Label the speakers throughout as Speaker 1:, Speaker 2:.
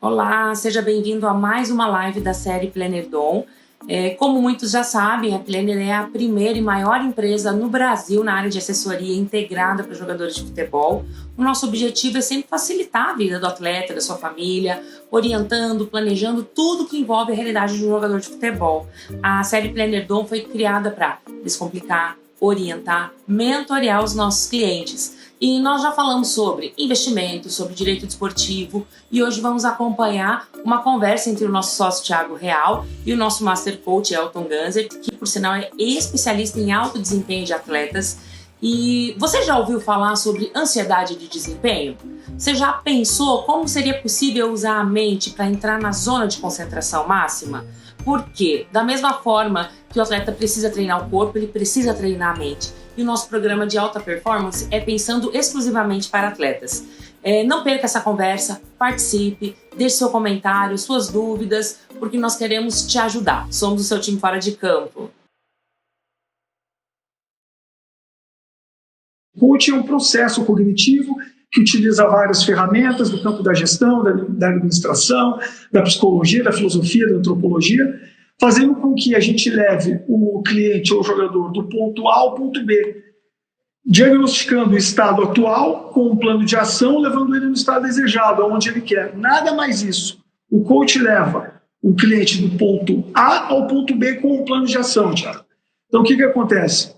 Speaker 1: Olá, seja bem-vindo a mais uma live da série Planner Dom. Como muitos já sabem, a Planner é a primeira e maior empresa no Brasil na área de assessoria integrada para jogadores de futebol. O nosso objetivo é sempre facilitar a vida do atleta, da sua família, orientando, planejando tudo que envolve a realidade de um jogador de futebol. A série Planner Dom foi criada para descomplicar, orientar, mentorear os nossos clientes. E nós já falamos sobre investimentos, sobre direito desportivo, e hoje vamos acompanhar uma conversa entre o nosso sócio Thiago Real e o nosso Master Coach Elton Ganser, que por sinal é especialista em alto desempenho de atletas. E você já ouviu falar sobre ansiedade de desempenho? Você já pensou como seria possível usar a mente para entrar na zona de concentração máxima? Porque, da mesma forma que o atleta precisa treinar o corpo, ele precisa treinar a mente. E o nosso programa de alta performance é pensando exclusivamente para atletas. Não perca essa conversa, participe, deixe seu comentário, suas dúvidas, porque nós queremos te ajudar. Somos o seu time fora de campo.
Speaker 2: Coaching é um processo cognitivo que utiliza várias ferramentas do campo da gestão, da administração, da psicologia, da filosofia, da antropologia, fazendo com que a gente leve o cliente ou o jogador do ponto A ao ponto B, diagnosticando o estado atual com um plano de ação, levando ele no estado desejado, aonde ele quer. Nada mais isso. O coach leva o cliente do ponto A ao ponto B com um plano de ação, Thiago. Então, o que acontece?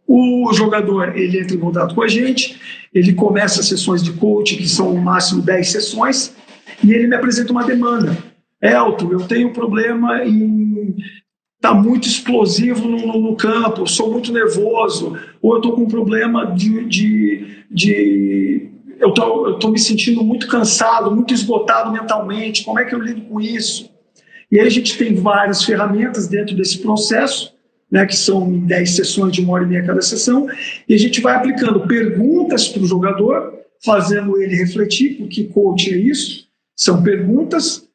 Speaker 2: O jogador, ele entra em contato com a gente, ele começa as sessões de coaching, que são no máximo 10 sessões, e ele me apresenta uma demanda. Elton, eu tenho um problema em estar muito explosivo no campo, sou muito nervoso, ou eu estou com um problema eu estou me sentindo muito cansado, muito esgotado mentalmente, como é que eu lido com isso? E aí a gente tem várias ferramentas dentro desse processo, né, que são 10 sessões de 1h30 cada sessão, e a gente vai aplicando perguntas para o jogador, fazendo ele refletir, porque coach é isso, são perguntas,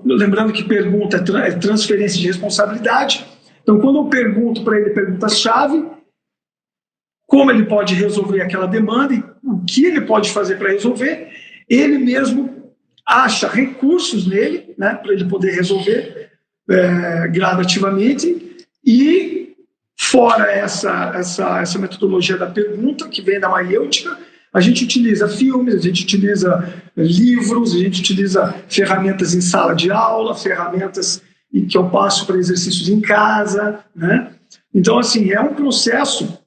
Speaker 2: lembrando que pergunta é transferência de responsabilidade. Então, quando eu pergunto para ele perguntas-chave, como ele pode resolver aquela demanda e o que ele pode fazer para resolver, ele mesmo acha recursos nele, né, para ele poder resolver gradativamente, e fora essa metodologia da pergunta, que vem da maiêutica, a gente utiliza filmes, a gente utiliza livros, a gente utiliza ferramentas em sala de aula, ferramentas que eu passo para exercícios em casa, né? Então, assim, é um processo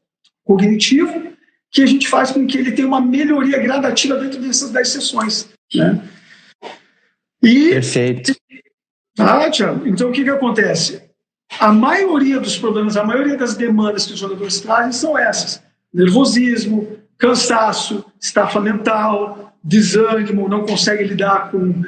Speaker 2: cognitivo que a gente faz com que ele tenha uma melhoria gradativa dentro dessas 10 sessões, né?
Speaker 3: Perfeito.
Speaker 2: Thiago, então o que acontece? A maioria dos problemas, a maioria das demandas que os jogadores trazem são essas: nervosismo, cansaço, estafa mental, desânimo, não consegue lidar com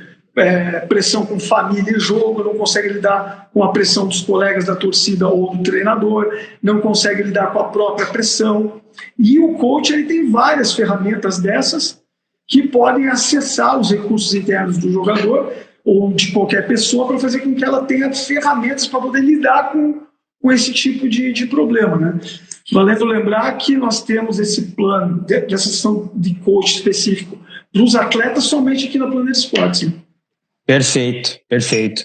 Speaker 2: pressão com família e jogo, não consegue lidar com a pressão dos colegas da torcida ou do treinador, não consegue lidar com a própria pressão. E o coach, ele tem várias ferramentas dessas que podem acessar os recursos internos do jogador ou de qualquer pessoa para fazer com que ela tenha ferramentas para poder lidar com esse tipo de problema, né? Valendo lembrar que nós temos esse plano de sessão de coach específico para os atletas somente aqui na Planner Esportes. Né?
Speaker 3: Perfeito, perfeito.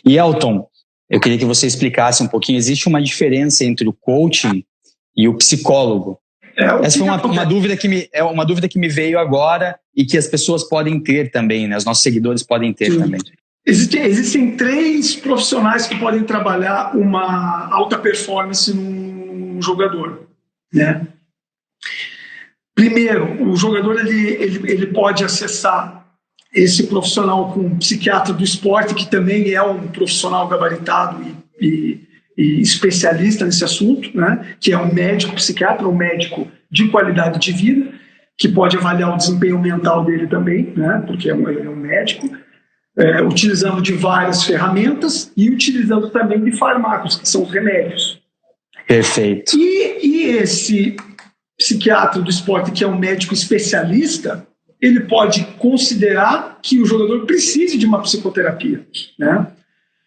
Speaker 3: E Elton, eu queria que você explicasse um pouquinho, existe uma diferença entre o coaching e o psicólogo? Essa foi uma dúvida que me veio agora e que as pessoas podem ter também, né? Os nossos seguidores podem ter também.
Speaker 2: Existem 3 profissionais que podem trabalhar uma alta performance num jogador, né? Primeiro, o jogador ele pode acessar esse profissional com um psiquiatra do esporte, que também é um profissional gabaritado e especialista nesse assunto, né, que é um médico psiquiatra, um médico de qualidade de vida, que pode avaliar o desempenho mental dele também, né, porque ele é um médico, utilizando de várias ferramentas e utilizando também de fármacos, que são os remédios.
Speaker 3: Perfeito.
Speaker 2: E esse psiquiatra do esporte, que é um médico especialista, ele pode considerar que o jogador precise de uma psicoterapia, né?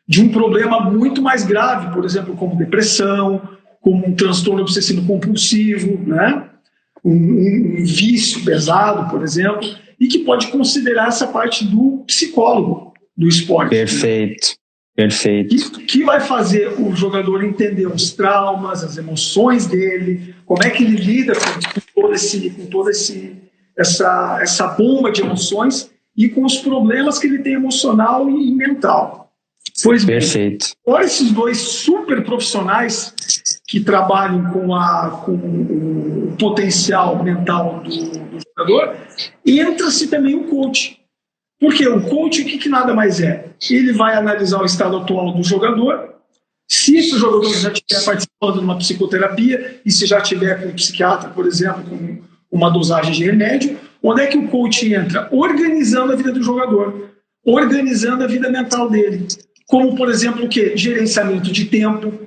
Speaker 2: De um problema muito mais grave, por exemplo, como depressão, como um transtorno obsessivo compulsivo, né? um vício pesado, por exemplo, e que pode considerar essa parte do psicólogo do esporte.
Speaker 3: Perfeito, perfeito.
Speaker 2: Que vai fazer o jogador entender os traumas, as emoções dele, como é que ele lida com toda essa bomba de emoções e com os problemas que ele tem emocional e mental. Pois bem,
Speaker 3: perfeito.
Speaker 2: Agora esses dois super profissionais que trabalham com o potencial mental do jogador, entra-se também o coach. Porque o coach, o que nada mais é? Ele vai analisar o estado atual do jogador, se esse jogador já estiver participando de uma psicoterapia e se já estiver com um psiquiatra, por exemplo, com uma dosagem de remédio, onde é que o coach entra? Organizando a vida do jogador, organizando a vida mental dele. Como, por exemplo, o quê? Gerenciamento de tempo,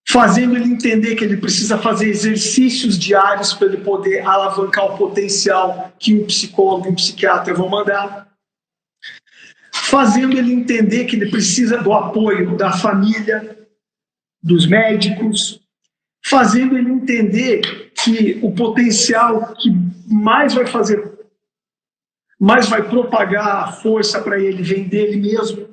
Speaker 2: fazendo ele entender que ele precisa fazer exercícios diários para ele poder alavancar o potencial que um psicólogo e um psiquiatra vão mandar, fazendo ele entender que ele precisa do apoio da família, dos médicos, fazendo ele entender que o potencial que mais vai propagar a força para ele vem dele mesmo,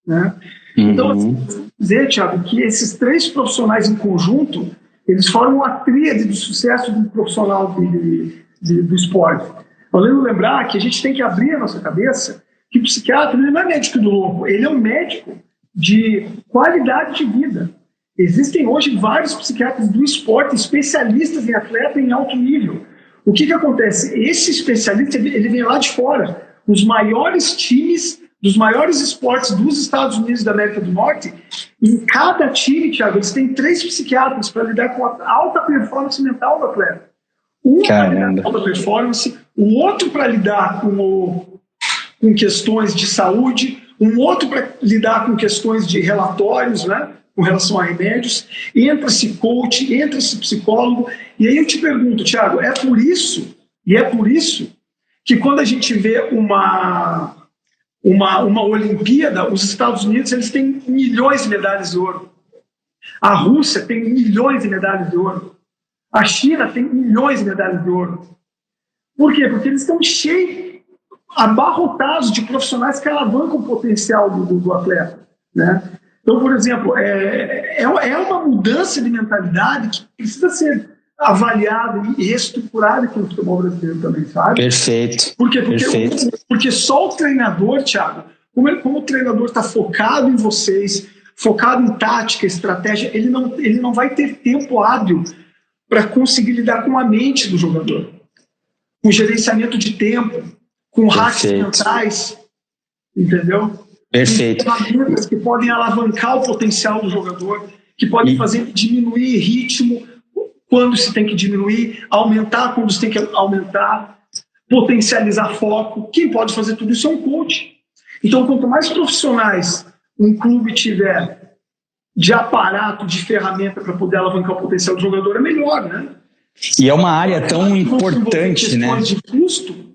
Speaker 2: né? Então, assim, dizer, Thiago, que esses três profissionais em conjunto, eles formam a tríade do sucesso do profissional do esporte. Valendo lembrar que a gente tem que abrir a nossa cabeça que o psiquiatra ele não é médico do louco, ele é um médico de qualidade de vida. Existem hoje vários psiquiatras do esporte, especialistas em atleta em alto nível. O que acontece? Esse especialista ele vem lá de fora. Os maiores times dos maiores esportes dos Estados Unidos da América do Norte, em cada time, Thiago, eles têm 3 psiquiatras para lidar com a alta performance mental do atleta. Um para lidar com a alta performance, o outro para lidar com questões de saúde, um outro para lidar com questões de relatórios, né, com relação a remédios. Entra-se coach, entra-se psicólogo. E aí eu te pergunto, Thiago, é por isso que quando a gente vê uma Olimpíada, os Estados Unidos eles têm milhões de medalhas de ouro. A Rússia tem milhões de medalhas de ouro. A China tem milhões de medalhas de ouro. Por quê? Porque eles estão cheios, abarrotados de profissionais que alavancam o potencial do atleta, né? Então, por exemplo, é uma mudança de mentalidade que precisa ser avaliada e reestruturada aqui no futebol brasileiro também, sabe?
Speaker 3: Perfeito.
Speaker 2: Por quê?
Speaker 3: Perfeito.
Speaker 2: Porque só o treinador, Thiago, como o treinador está focado em vocês, focado em tática, estratégia, ele não vai ter tempo hábil para conseguir lidar com a mente do jogador, com gerenciamento de tempo, com hacks mentais, entendeu?
Speaker 3: Perfeito.
Speaker 2: Ferramentas que podem alavancar o potencial do jogador, que podem fazer ele diminuir ritmo quando se tem que diminuir, aumentar quando se tem que aumentar, potencializar foco. Quem pode fazer tudo isso é um coach. Então, quanto mais profissionais um clube tiver de aparato, de ferramenta para poder alavancar o potencial do jogador, é melhor, né?
Speaker 3: E é uma área tão importante, né?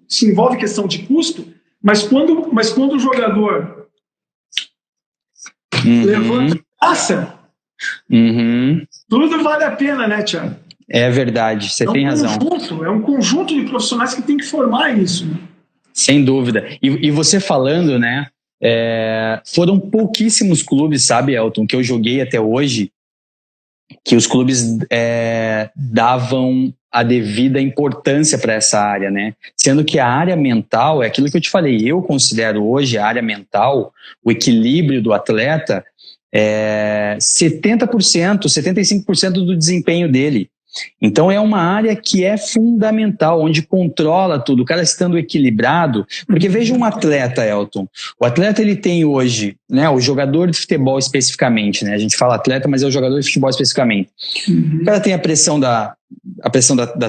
Speaker 2: Se envolve questão de custo, mas quando o jogador levanta e passa, tudo vale a pena, né, Thiago?
Speaker 3: É verdade, você tem razão.
Speaker 2: É um conjunto de profissionais que tem que formar isso, né?
Speaker 3: Sem dúvida. E você falando, né? Foram pouquíssimos clubes, sabe, Elton, que eu joguei até hoje, que os clubes davam a devida importância para essa área, né? Sendo que a área mental, é aquilo que eu te falei, eu considero hoje a área mental, o equilíbrio do atleta, 70%, 75% do desempenho dele. Então é uma área que é fundamental, onde controla tudo, o cara estando equilibrado, porque veja um atleta, Elton, o atleta ele tem hoje, né, o jogador de futebol especificamente, né, a gente fala atleta, mas é o jogador de futebol especificamente, o cara tem a pressão da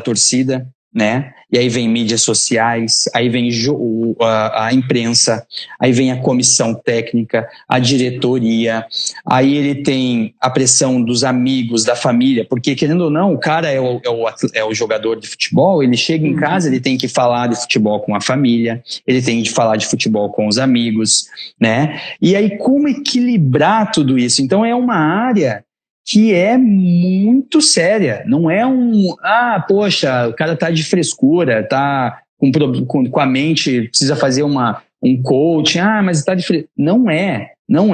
Speaker 3: torcida, né? E aí vem mídias sociais, aí vem a imprensa, aí vem a comissão técnica, a diretoria, aí ele tem a pressão dos amigos, da família, porque querendo ou não, o cara é o jogador de futebol, ele chega em casa, ele tem que falar de futebol com a família, ele tem que falar de futebol com os amigos, né? E aí como equilibrar tudo isso? Então é uma área que é muito séria. Não é poxa, o cara tá de frescura, tá com a mente, precisa fazer um coaching, mas tá de frescura. Não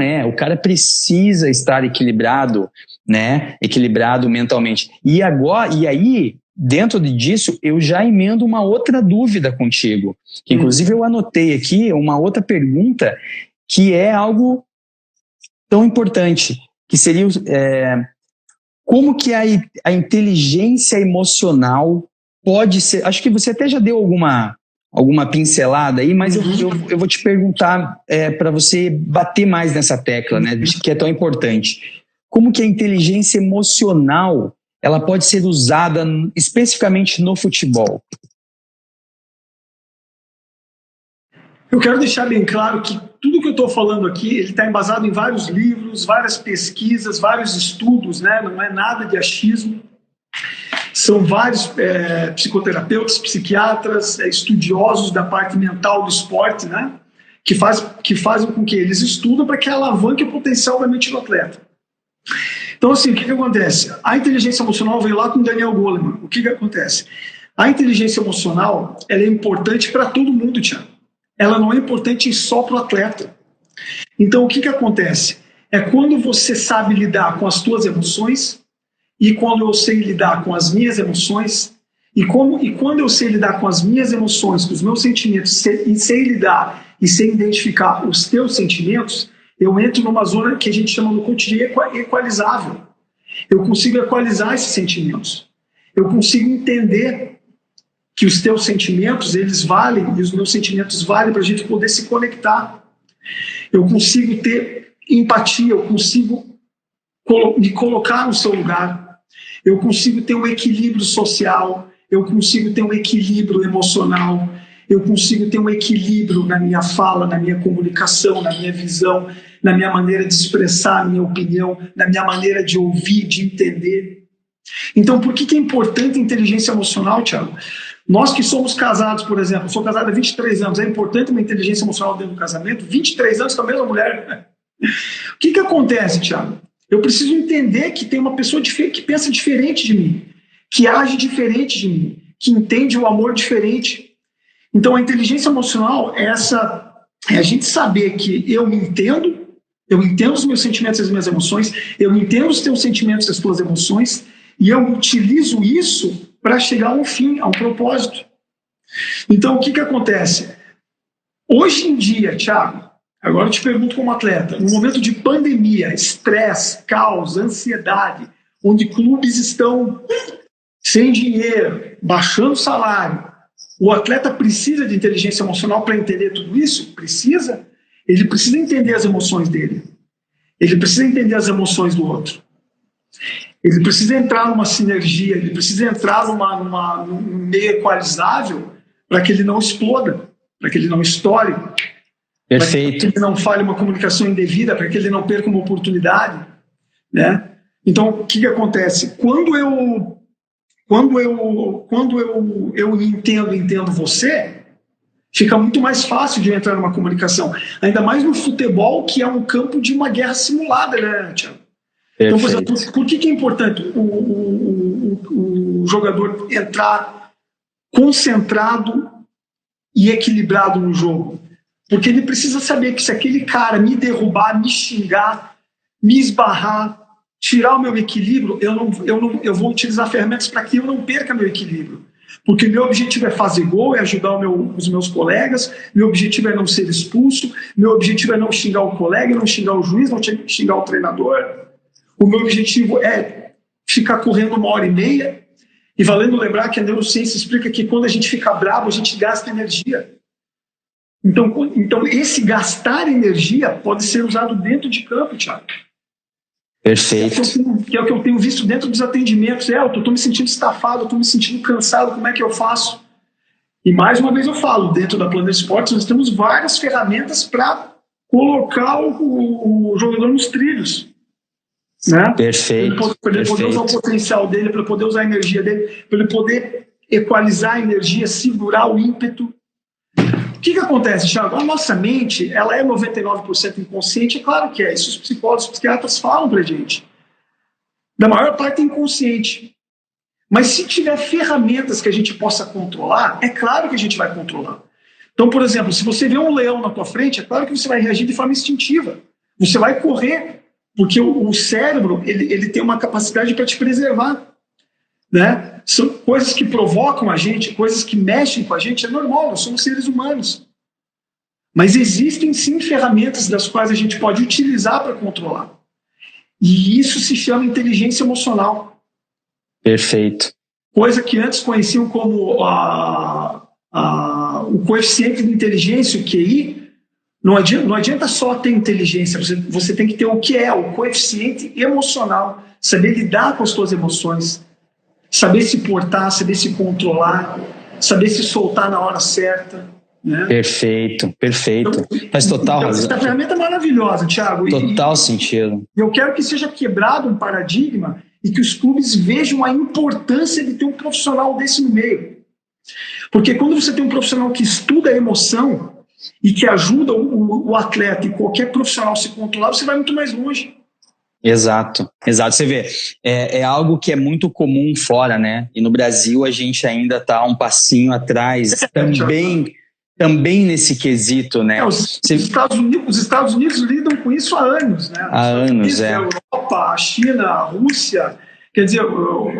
Speaker 3: é. O cara precisa estar equilibrado, né? Equilibrado mentalmente. E aí, dentro disso, eu já emendo uma outra dúvida contigo, que inclusive eu anotei aqui uma outra pergunta, que é algo tão importante, que seria como que a inteligência emocional pode ser... Acho que você até já deu alguma pincelada aí, mas eu vou te perguntar para você bater mais nessa tecla, né, que é tão importante. Como que a inteligência emocional ela pode ser usada especificamente no futebol?
Speaker 2: Eu quero deixar bem claro que tudo que eu estou falando aqui ele está embasado em vários livros, várias pesquisas, vários estudos, né? Não é nada de achismo. São vários psicoterapeutas, psiquiatras, estudiosos da parte mental do esporte, né? Que fazem com que eles estudam para que alavanque o potencial da mente do atleta. Então, assim, o que acontece? A inteligência emocional veio lá com Daniel Goleman. O que acontece? A inteligência emocional ela é importante para todo mundo, Thiago. Ela não é importante só para o atleta. Então, o que acontece? É quando você sabe lidar com as tuas emoções e quando eu sei lidar com as minhas emoções e quando eu sei lidar com as minhas emoções, com os meus sentimentos e sei lidar e sei identificar os teus sentimentos, eu entro numa zona que a gente chama no coaching de equalizável. Eu consigo equalizar esses sentimentos. Eu consigo entender que os teus sentimentos, eles valem, e os meus sentimentos valem para a gente poder se conectar. Eu consigo ter empatia, eu consigo me colocar no seu lugar, eu consigo ter um equilíbrio social, eu consigo ter um equilíbrio emocional, eu consigo ter um equilíbrio na minha fala, na minha comunicação, na minha visão, na minha maneira de expressar a minha opinião, na minha maneira de ouvir, de entender. Então, por que é importante a inteligência emocional, Thiago? Nós que somos casados, por exemplo, eu sou casado há 23 anos, é importante uma inteligência emocional dentro do casamento? 23 anos com a mesma mulher. O que acontece, Thiago? Eu preciso entender que tem uma pessoa que pensa diferente de mim, que age diferente de mim, que entende o amor diferente. Então, a inteligência emocional é a gente saber que eu me entendo, eu entendo os meus sentimentos e as minhas emoções, eu entendo os teus sentimentos e as tuas emoções, e eu utilizo isso para chegar a um fim, a um propósito. Então, o que acontece? Hoje em dia, Thiago, agora eu te pergunto como atleta, no momento de pandemia, estresse, caos, ansiedade, onde clubes estão sem dinheiro, baixando salário, o atleta precisa de inteligência emocional para entender tudo isso? Precisa. Ele precisa entender as emoções dele. Ele precisa entender as emoções do outro. Ele precisa entrar numa sinergia, ele precisa entrar num meio equalizável para que ele não exploda, para que ele não estoure.
Speaker 3: Perfeito.
Speaker 2: Para que ele não fale uma comunicação indevida, para que ele não perca uma oportunidade, né? Então, o que acontece? Quando eu entendo você, fica muito mais fácil de entrar numa comunicação. Ainda mais no futebol, que é um campo de uma guerra simulada, né, Thiago? Então, por exemplo, por que é importante o jogador entrar concentrado e equilibrado no jogo? Porque ele precisa saber que se aquele cara me derrubar, me xingar, me esbarrar, tirar o meu equilíbrio, eu vou utilizar ferramentas para que eu não perca meu equilíbrio. Porque meu objetivo é fazer gol, é ajudar os meus colegas, meu objetivo é não ser expulso, meu objetivo é não xingar o colega, não xingar o juiz, não xingar o treinador. O meu objetivo é ficar correndo 1h30. E valendo lembrar que a neurociência explica que quando a gente fica bravo, a gente gasta energia. Então esse gastar energia pode ser usado dentro de campo, Thiago.
Speaker 3: Perfeito.
Speaker 2: Que é o que eu tenho visto dentro dos atendimentos. Eu estou me sentindo estafado, estou me sentindo cansado, como é que eu faço? E mais uma vez eu falo, dentro da Planner Sports nós temos várias ferramentas para colocar o jogador nos trilhos. Né?
Speaker 3: Perfeito.
Speaker 2: Para ele poder usar o potencial dele, para ele poder usar a energia dele, para ele poder equalizar a energia, segurar o ímpeto. O que acontece, Thiago? A nossa mente, ela é 99% inconsciente, é claro que é. Isso os psicólogos, os psiquiatras falam pra gente. Da maior parte é inconsciente. Mas se tiver ferramentas que a gente possa controlar, é claro que a gente vai controlar. Então, por exemplo, se você vê um leão na tua frente, é claro que você vai reagir de forma instintiva. Você vai correr, porque o cérebro ele tem uma capacidade para te preservar. Né? São coisas que provocam a gente, coisas que mexem com a gente, é normal, nós somos seres humanos. Mas existem sim ferramentas das quais a gente pode utilizar para controlar. E isso se chama inteligência emocional.
Speaker 3: Perfeito.
Speaker 2: Coisa que antes conheciam como o coeficiente de inteligência, o QI. Não adianta só ter inteligência, você tem que ter o que é o coeficiente emocional, saber lidar com as suas emoções, saber se portar, saber se controlar, saber se soltar na hora certa. Né?
Speaker 3: Perfeito. Então, faz total razão.
Speaker 2: Essa ferramenta é maravilhosa, Thiago.
Speaker 3: Total sentido.
Speaker 2: Eu quero que seja quebrado um paradigma e que os clubes vejam a importância de ter um profissional desse no meio. Porque quando você tem um profissional que estuda a emoção e que ajuda o atleta e qualquer profissional a se controlar, você vai muito mais longe.
Speaker 3: Exato. Você vê, é algo que é muito comum fora, né? E no Brasil a gente ainda está um passinho atrás, também nesse quesito, né?
Speaker 2: Os Estados Unidos lidam com isso há anos, né?
Speaker 3: Há anos,
Speaker 2: A Europa, a China, a Rússia, quer dizer,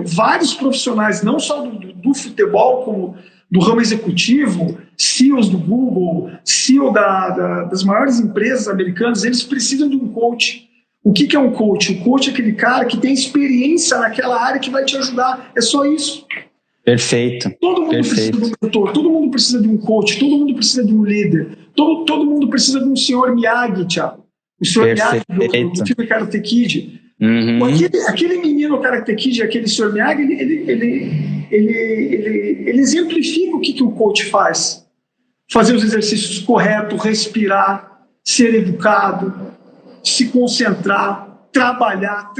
Speaker 2: vários profissionais, não só do futebol, como do ramo executivo, CEOs do Google, CEO das maiores empresas americanas, eles precisam de um coach. O que é um coach? O coach é aquele cara que tem experiência naquela área que vai te ajudar. É só isso.
Speaker 3: Perfeito.
Speaker 2: Todo mundo precisa de um mentor, todo mundo precisa de um coach, todo mundo precisa de um líder, todo mundo precisa de um senhor Miyagi, Thiago. O senhor Miyagi do filme Karate Kid.
Speaker 3: Uhum.
Speaker 2: Aquele menino Karate Kid, aquele senhor Miyagi, ele exemplifica o que o coach faz. Fazer os exercícios corretos, respirar, ser educado, se concentrar, trabalhar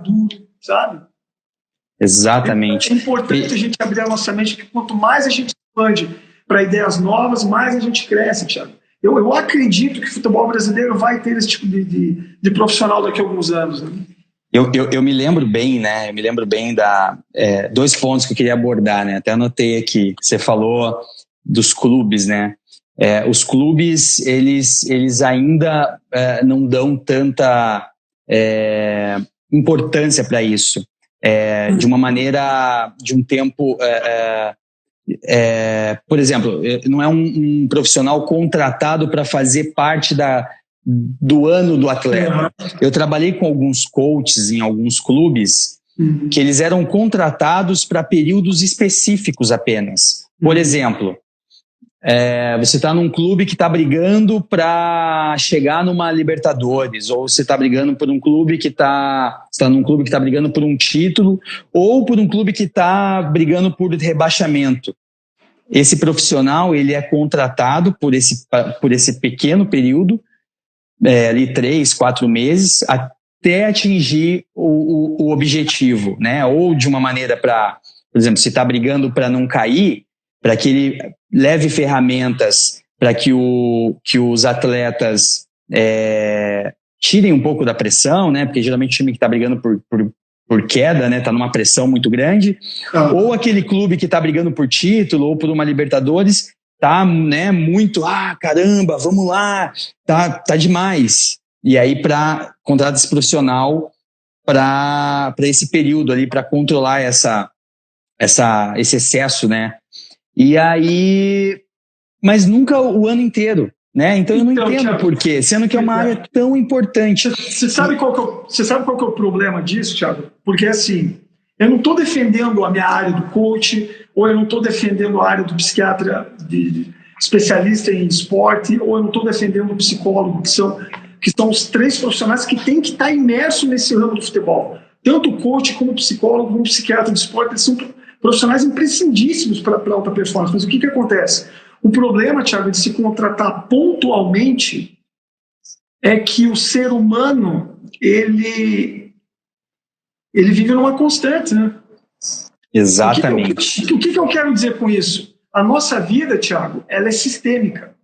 Speaker 2: duro, sabe?
Speaker 3: Exatamente.
Speaker 2: É importante a gente abrir a nossa mente, porque quanto mais a gente expande para ideias novas, mais a gente cresce, Thiago. Eu acredito que o futebol brasileiro vai ter esse tipo de profissional daqui a alguns anos. Né?
Speaker 3: Eu me lembro bem, né? Eu me lembro bem dois pontos que eu queria abordar, né? Até anotei aqui. Você falou dos clubes, né? Os clubes, eles ainda não dão tanta importância para isso. De uma maneira, de um tempo... por exemplo, não é um profissional contratado para fazer parte do ano do atleta. Eu trabalhei com alguns coaches em alguns clubes que eles eram contratados para períodos específicos apenas. Por exemplo, você está num clube que está brigando para chegar numa Libertadores, ou você está brigando por um clube que está num clube que está brigando por um título, ou por um clube que está brigando por rebaixamento. Esse profissional ele é contratado por esse pequeno período, ali 3, 4 meses, até atingir o objetivo, né? Ou de uma maneira por exemplo, se está brigando para não cair, para que ele leve ferramentas para que os atletas tirem um pouco da pressão, né? Porque geralmente o time que está brigando por queda, né? Está numa pressão muito grande. Ou aquele clube que está brigando por título ou por uma Libertadores tá, né, muito, caramba, vamos lá, tá demais. E aí contrata esse profissional para esse período ali, para controlar esse excesso, né? E aí, mas nunca o ano inteiro, né? Então eu não entendo, Thiago, por quê, sendo que é uma área tão importante.
Speaker 2: Você sabe qual que é o problema disso, Thiago? Porque assim, eu não estou defendendo a minha área do coach, ou eu não estou defendendo a área do psiquiatra, especialista em esporte, ou eu não estou defendendo o psicólogo, que são os 3 profissionais que têm que estar imersos nesse ramo do futebol. Tanto o coach, como o psicólogo, como o psiquiatra de esporte, eles são profissionais imprescindíssimos para alta performance. Mas o que acontece? O problema, Thiago, de se contratar pontualmente é que o ser humano, ele vive numa constante, né?
Speaker 3: Exatamente.
Speaker 2: O que eu quero dizer com isso? A nossa vida, Thiago, ela é sistêmica.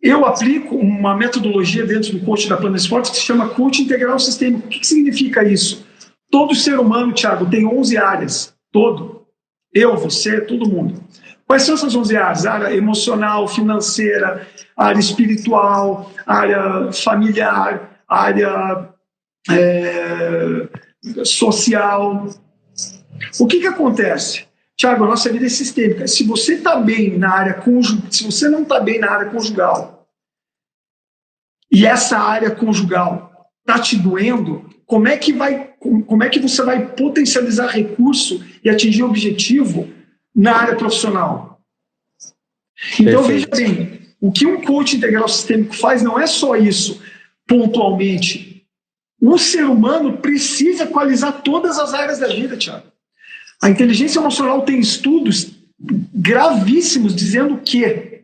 Speaker 2: eu aplico uma metodologia dentro do coaching da Planet Sports que se chama coaching integral sistêmico. O que significa isso? Todo ser humano, Thiago, tem 11 áreas. Todo. Eu, você, todo mundo. Quais são essas 11 áreas? Área emocional, financeira, área espiritual, área familiar, área social. O que acontece? Thiago, a nossa vida é sistêmica. Se você está bem na área conjugal, se você não está bem na área conjugal, e essa área conjugal está te doendo, como é que você vai potencializar recurso e atingir o objetivo na área profissional? Então, veja bem, o que um coach integral sistêmico faz não é só isso, pontualmente. O ser humano precisa equalizar todas as áreas da vida, Thiago. A inteligência emocional tem estudos gravíssimos dizendo que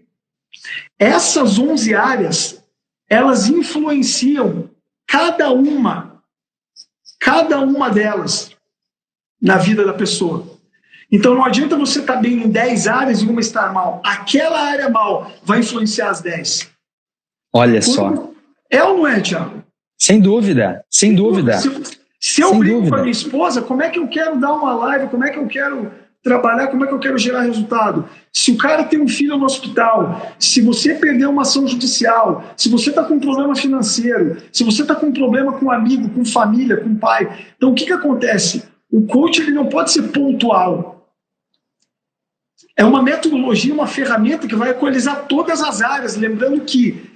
Speaker 2: essas 11 áreas, elas influenciam cada uma delas na vida da pessoa. Então não adianta você estar bem em 10 áreas e uma estar mal. Aquela área mal vai influenciar as 10.
Speaker 3: Olha só.
Speaker 2: É ou não é, Thiago?
Speaker 3: Sem dúvida, sem dúvida.
Speaker 2: Se eu brigo com a minha esposa, como é que eu quero dar uma live? Como é que eu quero trabalhar? Como é que eu quero gerar resultado? Se o cara tem um filho no hospital, se você perdeu uma ação judicial, se você está com um problema financeiro, se você está com um problema com um amigo, com família, com pai. Então, o que acontece? O coach ele não pode ser pontual. É uma metodologia, uma ferramenta que vai equalizar todas as áreas. Lembrando que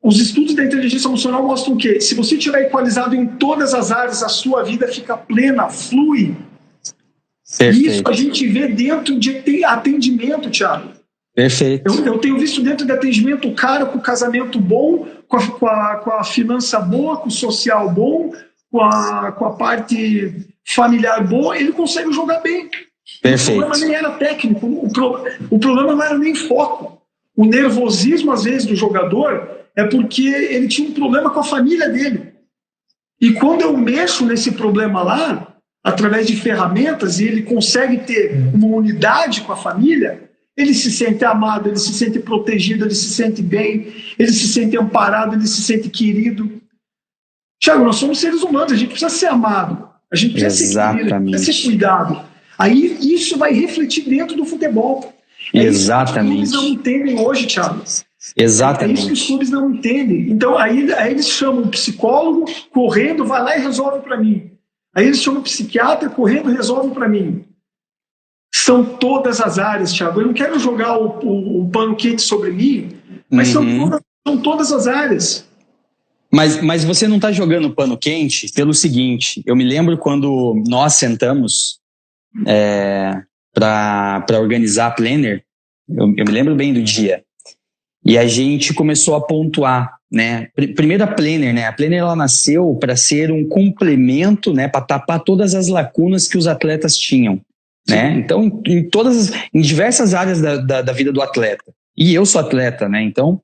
Speaker 2: os estudos da inteligência emocional mostram que se você estiver equalizado em todas as áreas, a sua vida fica plena, flui.
Speaker 3: Perfeito.
Speaker 2: Isso a gente vê dentro de atendimento, Thiago.
Speaker 3: Perfeito.
Speaker 2: Eu tenho visto dentro de atendimento o cara com o casamento bom, com a finança boa, com o social bom, com a parte familiar boa, ele consegue jogar bem.
Speaker 3: Perfeito.
Speaker 2: O problema nem era técnico, o problema não era nem foco. O nervosismo, às vezes, do jogador é porque ele tinha um problema com a família dele. E quando eu mexo nesse problema lá, através de ferramentas, e ele consegue ter uma unidade com a família, ele se sente amado, ele se sente protegido, ele se sente bem, ele se sente amparado, ele se sente querido. Thiago, nós somos seres humanos, a gente precisa ser amado, a gente precisa ser querido, a gente precisa ser cuidado. Aí isso vai refletir dentro do futebol.
Speaker 3: Exatamente.
Speaker 2: Isso que os clubes não entendem hoje, Thiago.
Speaker 3: Exatamente.
Speaker 2: É isso que os clubes não entendem. Então, aí eles chamam o psicólogo, correndo, vai lá e resolve para mim. Aí eles chamam o psiquiatra, correndo, resolve para mim. São todas as áreas, Thiago. Eu não quero jogar o pano quente sobre mim, mas são todas as áreas.
Speaker 3: Mas você não está jogando pano quente pelo seguinte, eu me lembro quando nós sentamos para organizar a Planner, eu me lembro bem do dia, e a gente começou a pontuar, né? Primeiro a Planner, né? A Planner ela nasceu para ser um complemento, né? Para tapar todas as lacunas que os atletas tinham, né? Então, em diversas áreas da vida do atleta. E eu sou atleta, né? Então,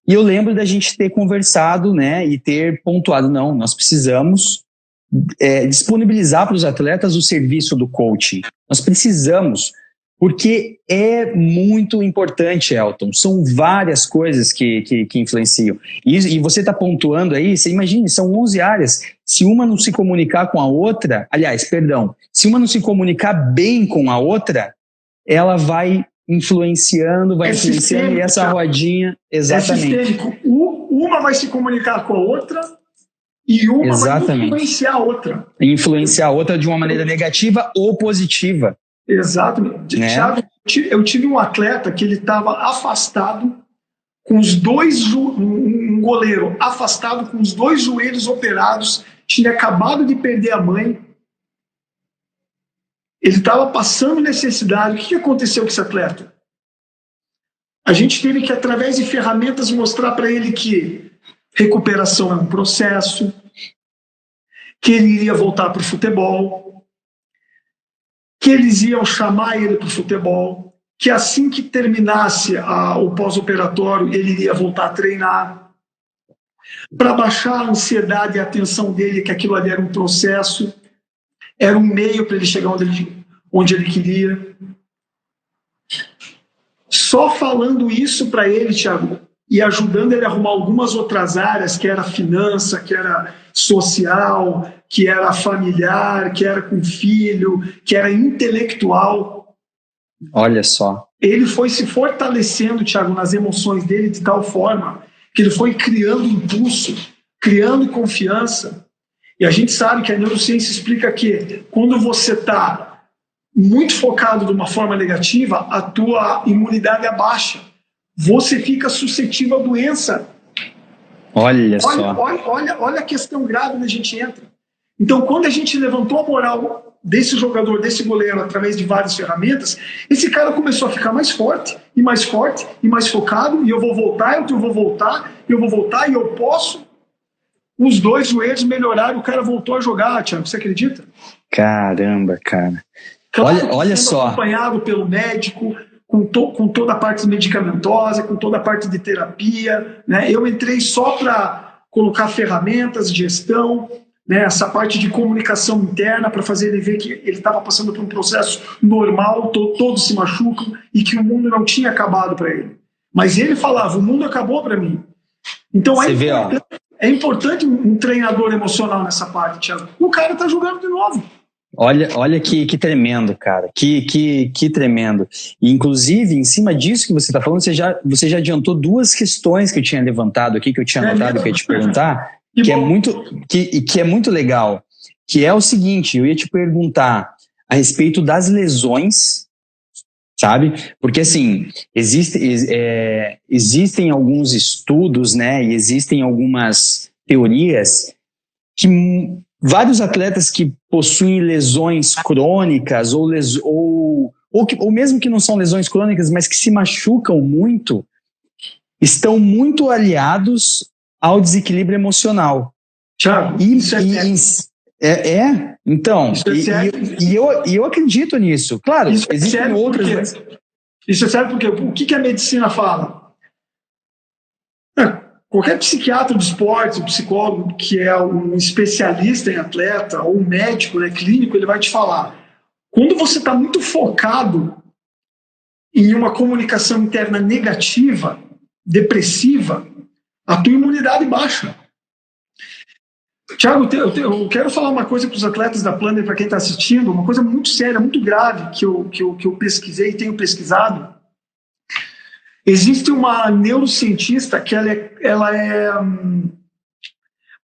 Speaker 3: e eu lembro da gente ter conversado, né? E ter pontuado, não, nós precisamos disponibilizar para os atletas o serviço do coaching. Nós precisamos, porque é muito importante, Elton. São várias coisas que influenciam. E você está pontuando aí, você imagine, são 11 áreas. Se uma não se comunicar com a outra, se uma não se comunicar bem com a outra, ela vai influenciando, e essa rodinha, exatamente.
Speaker 2: É sistêmico. Uma vai se comunicar com a outra e uma vai influenciar a outra.
Speaker 3: Influenciar a outra de uma maneira negativa ou positiva.
Speaker 2: Exatamente.
Speaker 3: Né?
Speaker 2: Thiago, eu tive um atleta que ele estava afastado com os dois, um goleiro afastado com os 2 joelhos operados, tinha acabado de perder a mãe, ele estava passando necessidade. O que aconteceu com esse atleta? A gente teve que, através de ferramentas, mostrar para ele que recuperação é um processo, que ele iria voltar para o futebol, que eles iam chamar ele para o futebol, que assim que terminasse o pós-operatório, ele iria voltar a treinar, para baixar a ansiedade e a atenção dele, que aquilo ali era um processo, era um meio para ele chegar onde ele queria. Só falando isso para ele, Thiago, e ajudando ele a arrumar algumas outras áreas, que era finança, que era social, que era familiar, que era com filho, que era intelectual.
Speaker 3: Olha só.
Speaker 2: Ele foi se fortalecendo, Thiago, nas emoções dele de tal forma que ele foi criando impulso, criando confiança. E a gente sabe que a neurociência explica que quando você está muito focado de uma forma negativa, a tua imunidade é baixa. Você fica suscetível à doença.
Speaker 3: Olha só.
Speaker 2: Olha a questão grave onde a gente entra. Então, quando a gente levantou a moral desse jogador, desse goleiro, através de várias ferramentas, esse cara começou a ficar mais forte, e mais forte, e mais focado, e eu vou voltar, e eu posso. Os 2 joelhos melhoraram, o cara voltou a jogar, Thiago, você acredita?
Speaker 3: Caramba, cara.
Speaker 2: Claro,
Speaker 3: olha só.
Speaker 2: Acompanhado pelo médico, com toda a parte medicamentosa, com toda a parte de terapia, né? Eu entrei só para colocar ferramentas, gestão, né? Essa parte de comunicação interna, para fazer ele ver que ele estava passando por um processo normal, todos se machucam, e que o mundo não tinha acabado para ele. Mas ele falava, o mundo acabou para mim. Então é importante um treinador emocional nessa parte, Thiago. O cara está jogando de novo.
Speaker 3: Olha que tremendo, cara. Que tremendo. E, inclusive, em cima disso que você está falando, você já adiantou 2 questões que eu tinha levantado aqui, que eu tinha anotado, que eu ia te perguntar, que é muito legal. Que é o seguinte, eu ia te perguntar a respeito das lesões, sabe? Porque, assim, existem alguns estudos, né? E existem algumas teorias que vários atletas que possuem lesões crônicas ou mesmo que não são lesões crônicas, mas que se machucam muito, estão muito aliados ao desequilíbrio emocional.
Speaker 2: Thiago,
Speaker 3: então, eu acredito nisso. Claro, existem outras.
Speaker 2: Isso é sério porque o que a medicina fala? Qualquer psiquiatra do esporte, psicólogo que é um especialista em atleta ou um médico, né, clínico, ele vai te falar. Quando você está muito focado em uma comunicação interna negativa, depressiva, a tua imunidade baixa. Thiago, eu quero falar uma coisa para os atletas da Planner, para quem está assistindo, uma coisa muito séria, muito grave que eu pesquisei e tenho pesquisado. Existe uma neurocientista que ela é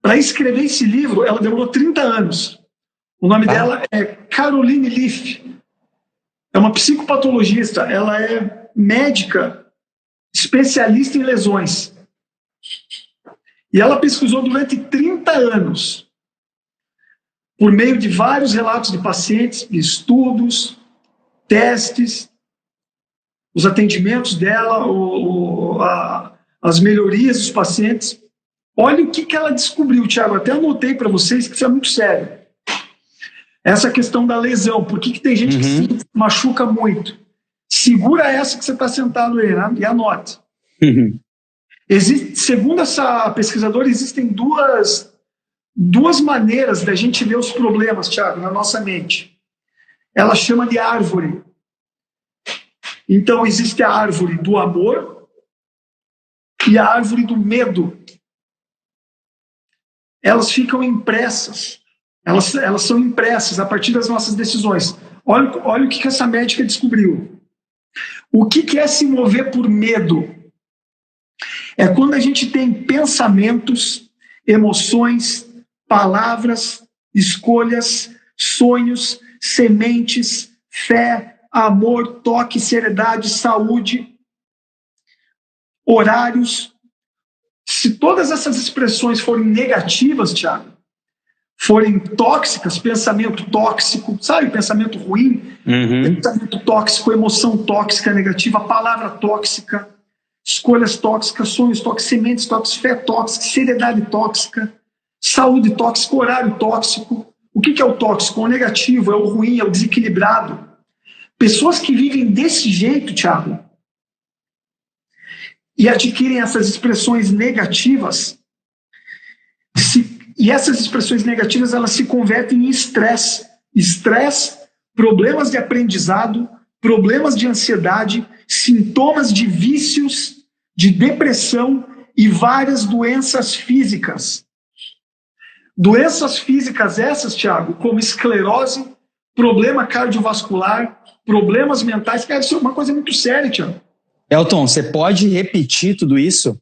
Speaker 2: para escrever esse livro, ela demorou 30 anos. O nome dela é Caroline Leaf. É uma psicopatologista, ela é médica, especialista em lesões. E ela pesquisou durante 30 anos, por meio de vários relatos de pacientes, estudos, testes, os atendimentos dela, as melhorias dos pacientes. Olha o que ela descobriu, Thiago. Até anotei para vocês que isso é muito sério. Essa questão da lesão. Por que tem gente que se machuca muito? Segura essa que você está sentado aí, né? E anote. Segundo essa pesquisadora, existem duas maneiras da gente ver os problemas, Thiago, na nossa mente. Ela chama de árvore. Então, existe a árvore do amor e a árvore do medo. Elas ficam impressas. Elas são impressas a partir das nossas decisões. Olha o que essa médica descobriu. O que é se mover por medo? É quando a gente tem pensamentos, emoções, palavras, escolhas, sonhos, sementes, fé, amor, toque, seriedade, saúde, horários. Se todas essas expressões forem negativas, Thiago, forem tóxicas, pensamento tóxico, sabe, pensamento ruim, pensamento tóxico, emoção tóxica, negativa, palavra tóxica, escolhas tóxicas, sonhos tóxicos, sementes tóxicas, fé tóxica, seriedade tóxica, saúde tóxica, horário tóxico. O que é o tóxico? É o negativo, é o ruim, é o desequilibrado. Pessoas que vivem desse jeito, Thiago, e adquirem essas expressões negativas, e essas expressões negativas elas se convertem em estresse. Estresse, problemas de aprendizado, problemas de ansiedade, sintomas de vícios, de depressão e várias doenças físicas. Doenças físicas essas, Thiago, como esclerose, problema cardiovascular, problemas mentais. Cara, isso é uma coisa muito séria, Thiago.
Speaker 3: Elton, você pode repetir tudo isso?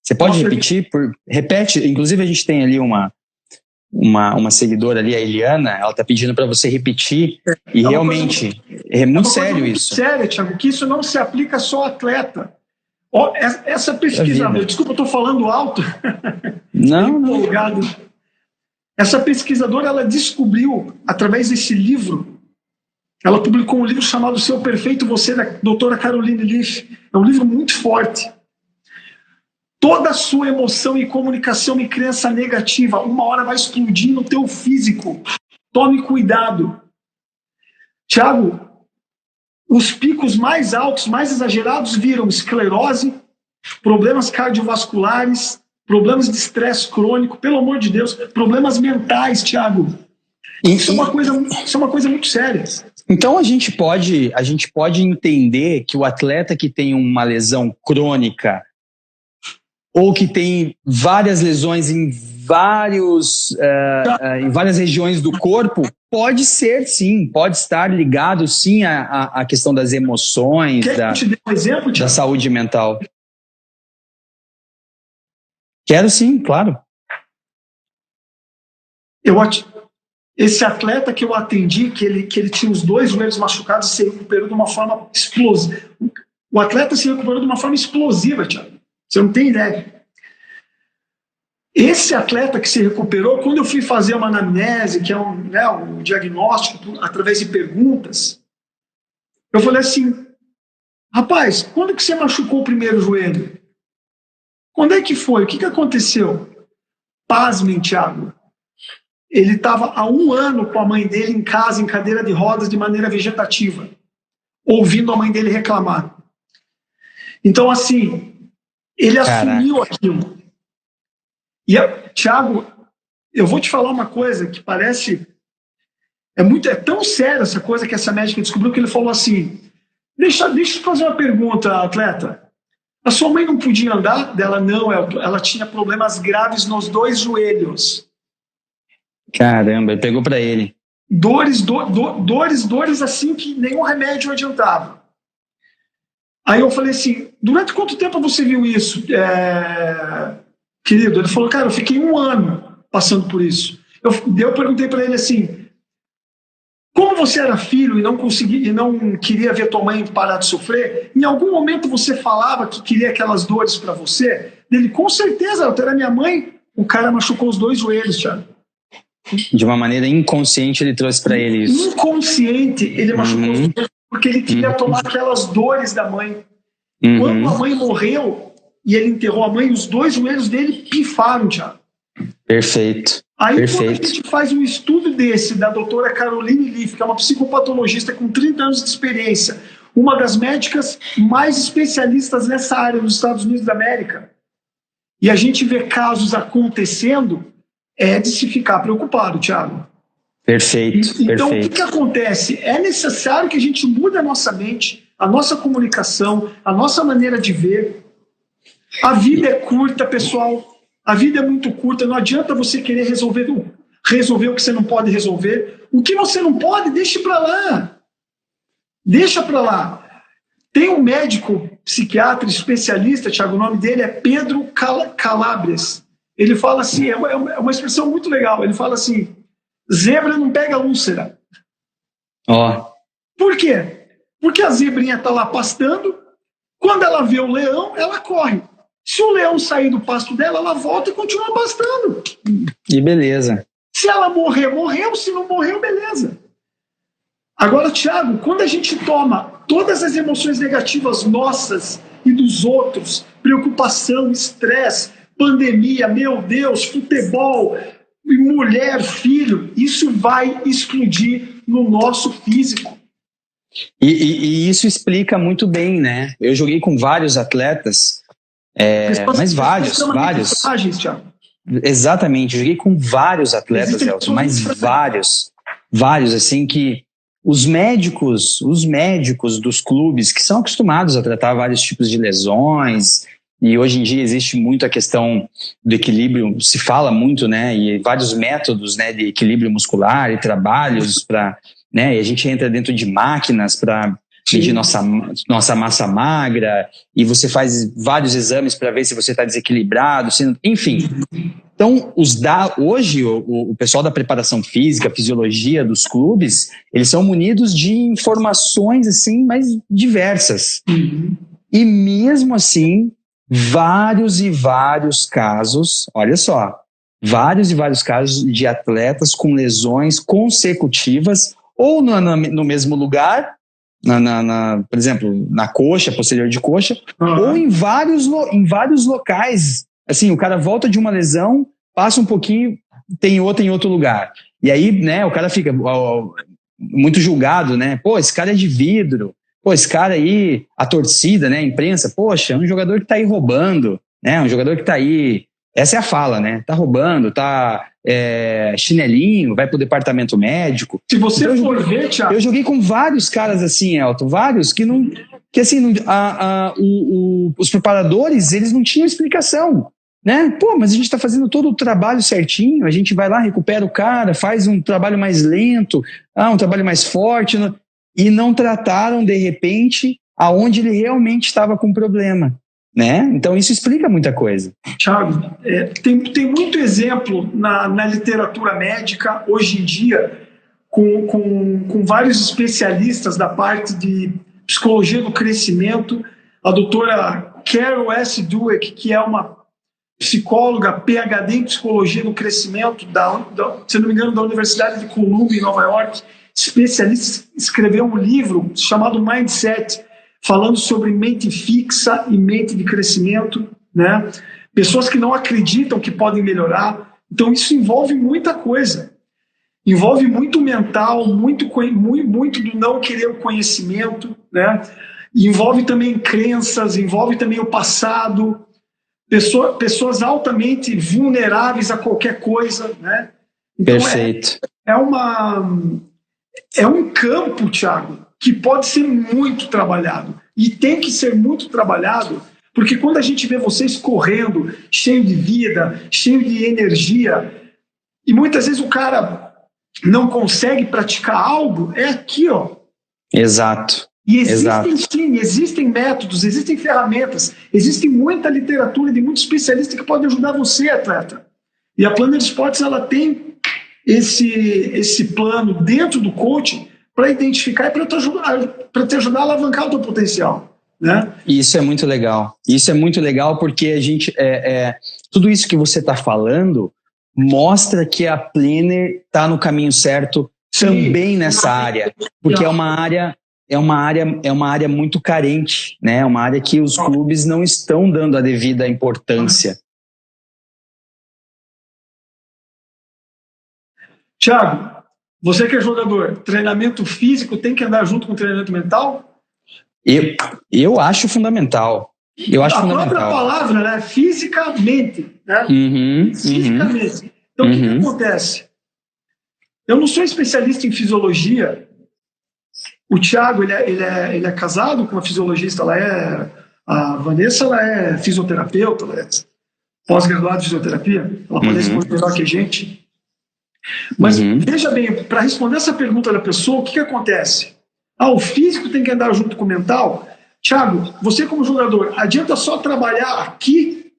Speaker 3: Você pode repetir? Repete. Inclusive, a gente tem ali uma seguidora ali, a Eliana, ela está pedindo para você repetir. E realmente, é muito sério isso.
Speaker 2: É sério, Thiago, que isso não se aplica só ao atleta. Essa pesquisadora, desculpa, eu estou falando alto.
Speaker 3: Não.
Speaker 2: Essa pesquisadora, ela descobriu, através desse livro, ela publicou um livro chamado Seu Perfeito Você, da doutora Caroline Leaf. É um livro muito forte. Toda a sua emoção e comunicação e crença negativa, uma hora vai explodir no teu físico. Tome cuidado. Tiago, os picos mais altos, mais exagerados, viram esclerose, problemas cardiovasculares, problemas de estresse crônico, pelo amor de Deus, problemas mentais, Tiago. Isso é uma coisa muito séria.
Speaker 3: Então a gente pode entender que o atleta que tem uma lesão crônica ou que tem várias lesões em várias regiões do corpo, pode ser sim, pode estar ligado sim à questão das emoções, da saúde mental. Quero sim, claro.
Speaker 2: Esse atleta que eu atendi, que ele tinha os 2 joelhos machucados, se recuperou de uma forma explosiva. O atleta se recuperou de uma forma explosiva, Thiago. Você não tem ideia. Esse atleta que se recuperou, quando eu fui fazer uma anamnese, que é um diagnóstico através de perguntas, eu falei assim, rapaz, quando que você machucou o primeiro joelho? Quando é que foi? O que aconteceu? Pasmem, Thiago. Ele estava há 1 ano com a mãe dele em casa, em cadeira de rodas, de maneira vegetativa, ouvindo a mãe dele reclamar. Então, assim, ele assumiu aquilo. E, Thiago, eu vou te falar uma coisa que parece... É tão séria essa coisa que essa médica descobriu, que ele falou assim, deixa eu te fazer uma pergunta, atleta. A sua mãe não podia andar? Dela, não, ela tinha problemas graves nos 2 joelhos.
Speaker 3: Caramba, ele pegou para ele.
Speaker 2: Dores assim que nenhum remédio adiantava. Aí eu falei assim, durante quanto tempo você viu isso, querido? Ele falou, cara, eu fiquei 1 ano passando por isso. Eu perguntei para ele assim, como você era filho e não queria ver tua mãe parar de sofrer, em algum momento você falava que queria aquelas dores para você? Ele, com certeza, eu era minha mãe. O cara machucou os 2 joelhos, Thiago.
Speaker 3: De uma maneira inconsciente ele trouxe para ele isso.
Speaker 2: Inconsciente, ele machucou os 2 porque ele queria tomar aquelas dores da mãe. Quando a mãe morreu e ele enterrou a mãe, os 2 joelhos dele pifaram, Thiago.
Speaker 3: Perfeito.
Speaker 2: Aí quando a gente faz um estudo desse, da doutora Caroline Leaf, que é uma psicopatologista com 30 anos de experiência, uma das médicas mais especialistas nessa área nos Estados Unidos da América, e a gente vê casos acontecendo, é de se ficar preocupado, Thiago.
Speaker 3: Perfeito.
Speaker 2: Então, o que acontece? É necessário que a gente mude a nossa mente, a nossa comunicação, a nossa maneira de ver. A vida é curta, pessoal. A vida é muito curta. Não adianta você querer resolver o que você não pode resolver. O que você não pode, deixe para lá. Deixa para lá. Tem um médico psiquiatra especialista, Thiago, o nome dele é Pedro Calabres. Ele fala assim, é uma expressão muito legal, ele fala assim, zebra não pega úlcera. Por quê? Porque a zebrinha está lá pastando, quando ela vê o leão, ela corre. Se o leão sair do pasto dela, ela volta e continua pastando.
Speaker 3: E beleza.
Speaker 2: Se ela morrer, morreu. Se não morreu, beleza. Agora, Thiago, quando a gente toma todas as emoções negativas nossas e dos outros, preocupação, estresse, pandemia, meu Deus, futebol, mulher, filho, isso vai explodir no nosso físico.
Speaker 3: E isso explica muito bem, né? Eu joguei com vários atletas, mas vários. Exatamente, eu joguei com vários atletas, Elton, mas vários, assim, que os médicos dos clubes que são acostumados a tratar vários tipos de lesões, e hoje em dia existe muito a questão do equilíbrio, se fala muito, né, e vários métodos, né, de equilíbrio muscular e trabalhos para, né, e a gente entra dentro de máquinas para medir nossa massa magra, e você faz vários exames para ver se você está desequilibrado, enfim. Então, hoje, o pessoal da preparação física, fisiologia dos clubes, eles são munidos de informações, assim, mais diversas. E mesmo assim, vários e vários casos, olha só, vários e vários casos de atletas com lesões consecutivas, ou no mesmo lugar, por exemplo, na coxa, posterior de coxa, ou em vários locais. Assim, o cara volta de uma lesão, passa um pouquinho, tem outra em outro lugar. E aí, né, o cara fica muito julgado, né? Pô, esse cara é de vidro. Pô, esse cara aí, a torcida, né, a imprensa, poxa, é um jogador que tá aí roubando, né? Um jogador que tá aí, essa é a fala, né? Tá roubando, tá chinelinho, vai pro departamento médico.
Speaker 2: Se você for ver, Thiago...
Speaker 3: Eu joguei com vários caras assim, Elton, vários que não... Que assim, os preparadores, eles não tinham explicação, né? Pô, mas a gente tá fazendo todo o trabalho certinho, a gente vai lá, recupera o cara, faz um trabalho mais lento, um trabalho mais forte, e não trataram, de repente, aonde ele realmente estava com problema, né? Então isso explica muita coisa.
Speaker 2: Thiago, tem muito exemplo na literatura médica, hoje em dia, com vários especialistas da parte de psicologia do crescimento. A doutora Carol S. Dweck, que é uma psicóloga PhD em psicologia do crescimento, se não me engano, da Universidade de Columbia, em Nova York, especialista, escreveu um livro chamado Mindset, falando sobre mente fixa e mente de crescimento, né? Pessoas que não acreditam que podem melhorar. Então isso envolve muita coisa. Envolve muito mental, muito do não querer o conhecimento, né? Envolve também crenças, envolve também o passado, pessoas altamente vulneráveis a qualquer coisa, né? Então,
Speaker 3: perfeito.
Speaker 2: É um campo, Thiago, que pode ser muito trabalhado. E tem que ser muito trabalhado, porque quando a gente vê vocês correndo, cheio de vida, cheio de energia, e muitas vezes o cara não consegue praticar algo, é aqui, ó.
Speaker 3: Exato.
Speaker 2: E existem métodos, existem ferramentas, existe muita literatura de muitos especialistas que podem ajudar você, atleta. E a Planner Sports, ela tem esse plano dentro do coaching para identificar e para te ajudar a alavancar o teu potencial, né?
Speaker 3: Isso é muito legal. Isso é muito legal porque a gente tudo isso que você está falando mostra que a Planner está no caminho certo. Sim, também nessa área, porque é uma área muito carente, né? É uma área que os clubes não estão dando a devida importância.
Speaker 2: Thiago, você que é jogador, treinamento físico tem que andar junto com treinamento mental?
Speaker 3: Eu acho fundamental. A
Speaker 2: própria palavra, né? Fisicamente, né? Fisicamente. Então, o que acontece? Eu não sou especialista em fisiologia. O Thiago, ele é casado com uma fisiologista. A Vanessa, ela é fisioterapeuta, ela é pós-graduada em fisioterapia. Ela parece muito melhor que a gente. Mas veja bem, para responder essa pergunta da pessoa, o que acontece? O físico tem que andar junto com o mental. Thiago, você como jogador, adianta só trabalhar aqui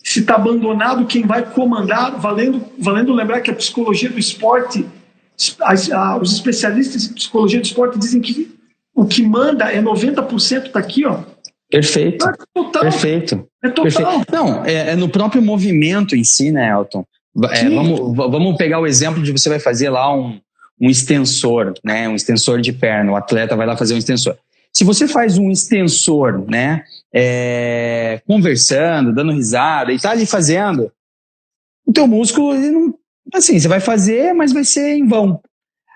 Speaker 2: se está abandonado quem vai comandar, valendo lembrar que a psicologia do esporte, os especialistas em psicologia do esporte dizem que o que manda é 90% tá aqui, ó.
Speaker 3: Perfeito.
Speaker 2: É total.
Speaker 3: Perfeito.
Speaker 2: É total.
Speaker 3: Perfeito. Não, é no próprio movimento em si, né, Elton? Vamos pegar o exemplo de você vai fazer lá um extensor, né? Um extensor de perna. O atleta vai lá fazer um extensor. Se você faz um extensor, né? Conversando, dando risada e tá ali fazendo, o teu músculo, ele não, assim, você vai fazer, mas vai ser em vão.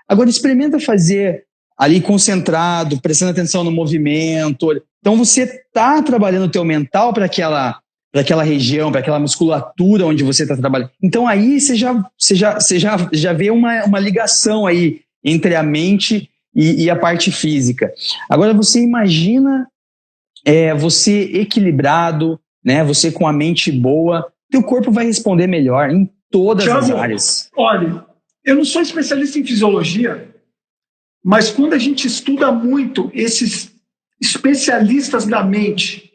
Speaker 3: Agora experimenta fazer ali concentrado, prestando atenção no movimento. Então você tá trabalhando o teu mental para aquela região, para aquela musculatura onde você está trabalhando. Então aí você já vê uma ligação aí entre a mente e a parte física. Agora, você imagina você equilibrado, né? Você com a mente boa, teu corpo vai responder melhor em todas as áreas.
Speaker 2: Olha, eu não sou especialista em fisiologia, mas quando a gente estuda muito esses especialistas da mente,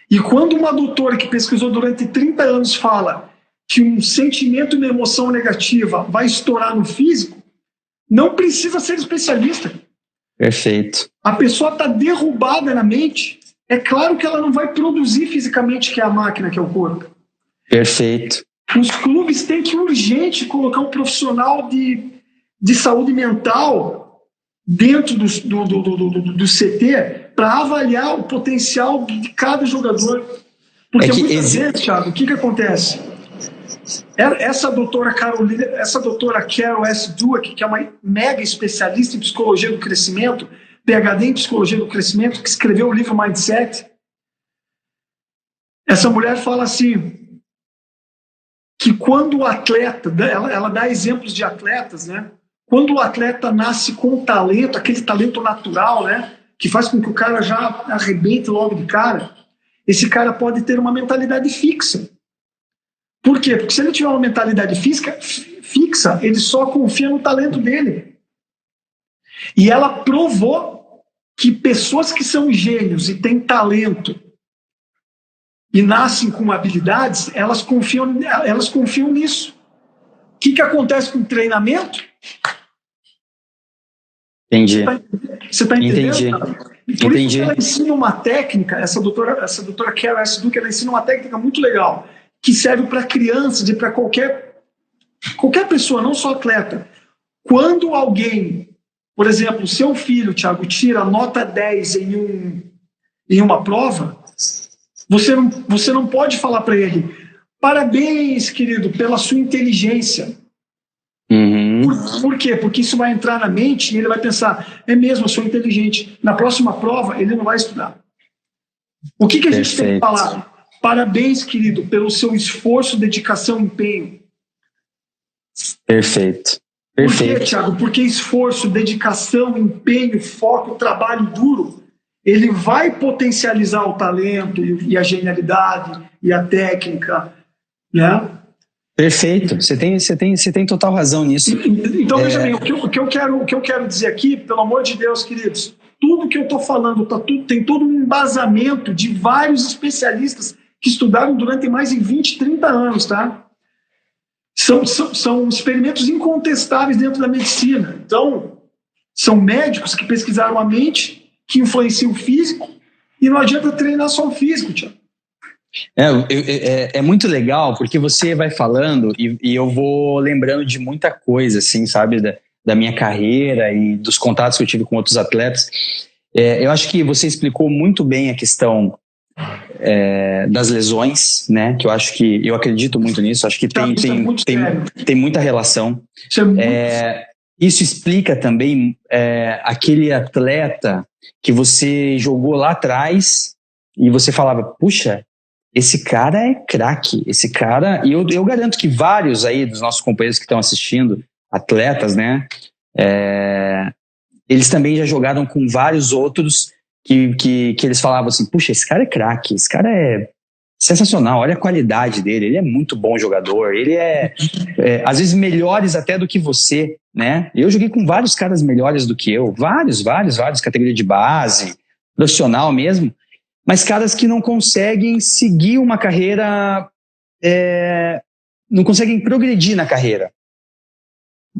Speaker 2: e quando uma doutora que pesquisou durante 30 anos fala que um sentimento e uma emoção negativa vai estourar no físico, não precisa ser especialista.
Speaker 3: Perfeito.
Speaker 2: A pessoa está derrubada na mente, é claro que ela não vai produzir fisicamente, que é a máquina, que é o corpo.
Speaker 3: Perfeito.
Speaker 2: Os clubes têm que urgente colocar um profissional de saúde mental dentro do CT para avaliar o potencial de cada jogador. Porque muitas vezes, Thiago, o que acontece? Essa doutora Carol S. Dweck, que é uma mega especialista em psicologia do crescimento, PhD em psicologia do crescimento, que escreveu o livro Mindset, essa mulher fala assim, que quando o atleta, ela dá exemplos de atletas, né? Quando o atleta nasce com talento, aquele talento natural, né? Que faz com que o cara já arrebente logo de cara, esse cara pode ter uma mentalidade fixa. Por quê? Porque se ele tiver uma mentalidade fixa, ele só confia no talento dele. E ela provou que pessoas que são gênios e têm talento e nascem com habilidades, elas confiam nisso. O que acontece com o treinamento?
Speaker 3: Entendi.
Speaker 2: Você está entendendo?
Speaker 3: Entendi.
Speaker 2: Por isso que ela ensina uma técnica, essa doutora Carol S. Dweck, ela ensina uma técnica muito legal, que serve para crianças e para qualquer pessoa, não só atleta. Quando alguém, por exemplo, seu filho, Thiago, tira nota 10 em uma prova, você não pode falar para ele, parabéns, querido, pela sua inteligência.
Speaker 3: Uhum.
Speaker 2: Por quê? Porque isso vai entrar na mente e ele vai pensar, é mesmo, eu sou inteligente. Na próxima prova, ele não vai estudar. O que a gente tem que falar? Parabéns, querido, pelo seu esforço, dedicação e empenho.
Speaker 3: Perfeito.
Speaker 2: Por quê, Thiago? Porque esforço, dedicação, empenho, foco, trabalho duro, ele vai potencializar o talento e a genialidade e a técnica, né?
Speaker 3: Perfeito. Você tem total razão nisso.
Speaker 2: Então, veja bem, o que eu quero dizer aqui, pelo amor de Deus, queridos, tudo que eu estou falando tem todo um embasamento de vários especialistas que estudaram durante mais de 20, 30 anos, tá? São experimentos incontestáveis dentro da medicina. Então, são médicos que pesquisaram a mente, que influenciam o físico, e não adianta treinar só o físico, Tiago.
Speaker 3: É muito legal, porque você vai falando e eu vou lembrando de muita coisa, assim, sabe, da minha carreira e dos contatos que eu tive com outros atletas. Eu acho que você explicou muito bem a questão das lesões, né? Que eu acredito muito nisso. Acho que tem muita relação. Isso explica também aquele atleta que você jogou lá atrás e você falava, puxa, esse cara é craque, esse cara... E eu garanto que vários aí dos nossos companheiros que estão assistindo, atletas, né? Eles também já jogaram com vários outros que eles falavam assim, puxa, esse cara é craque, esse cara é sensacional, olha a qualidade dele, ele é muito bom jogador, ele às vezes melhores até do que você, né? Eu joguei com vários caras melhores do que eu, vários, categoria de base, profissional mesmo, mas caras que não conseguem seguir uma carreira, não conseguem progredir na carreira.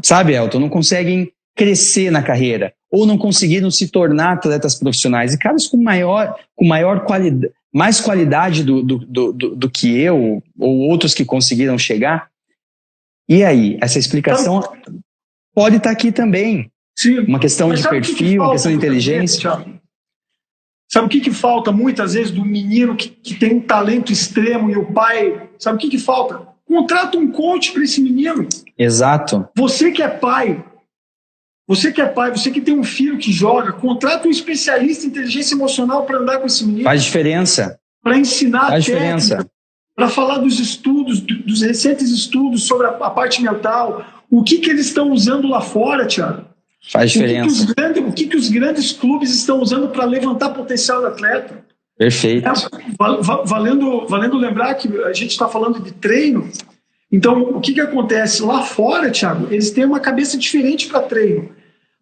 Speaker 3: Sabe, Elton? Não conseguem crescer na carreira, ou não conseguiram se tornar atletas profissionais. E caras com maior qualidade, mais qualidade do que eu, ou outros que conseguiram chegar. E aí, essa explicação pode estar aqui também.
Speaker 2: Sim.
Speaker 3: Uma questão de perfil, uma questão de inteligência.
Speaker 2: Sabe o que falta muitas vezes do menino que tem um talento extremo e o pai... Sabe o que falta? Contrata um coach para esse menino.
Speaker 3: Exato.
Speaker 2: Você que é pai, você que tem um filho que joga, contrata um especialista em inteligência emocional para andar com esse menino.
Speaker 3: Faz diferença.
Speaker 2: Para ensinar a técnica, para falar dos estudos, dos recentes estudos sobre a parte mental. O que eles estão usando lá fora, Thiago?
Speaker 3: Faz diferença.
Speaker 2: O que os grandes clubes estão usando para levantar potencial do atleta?
Speaker 3: Perfeito.
Speaker 2: Valendo lembrar que a gente está falando de treino. Então, o que acontece? Lá fora, Thiago, eles têm uma cabeça diferente para treino.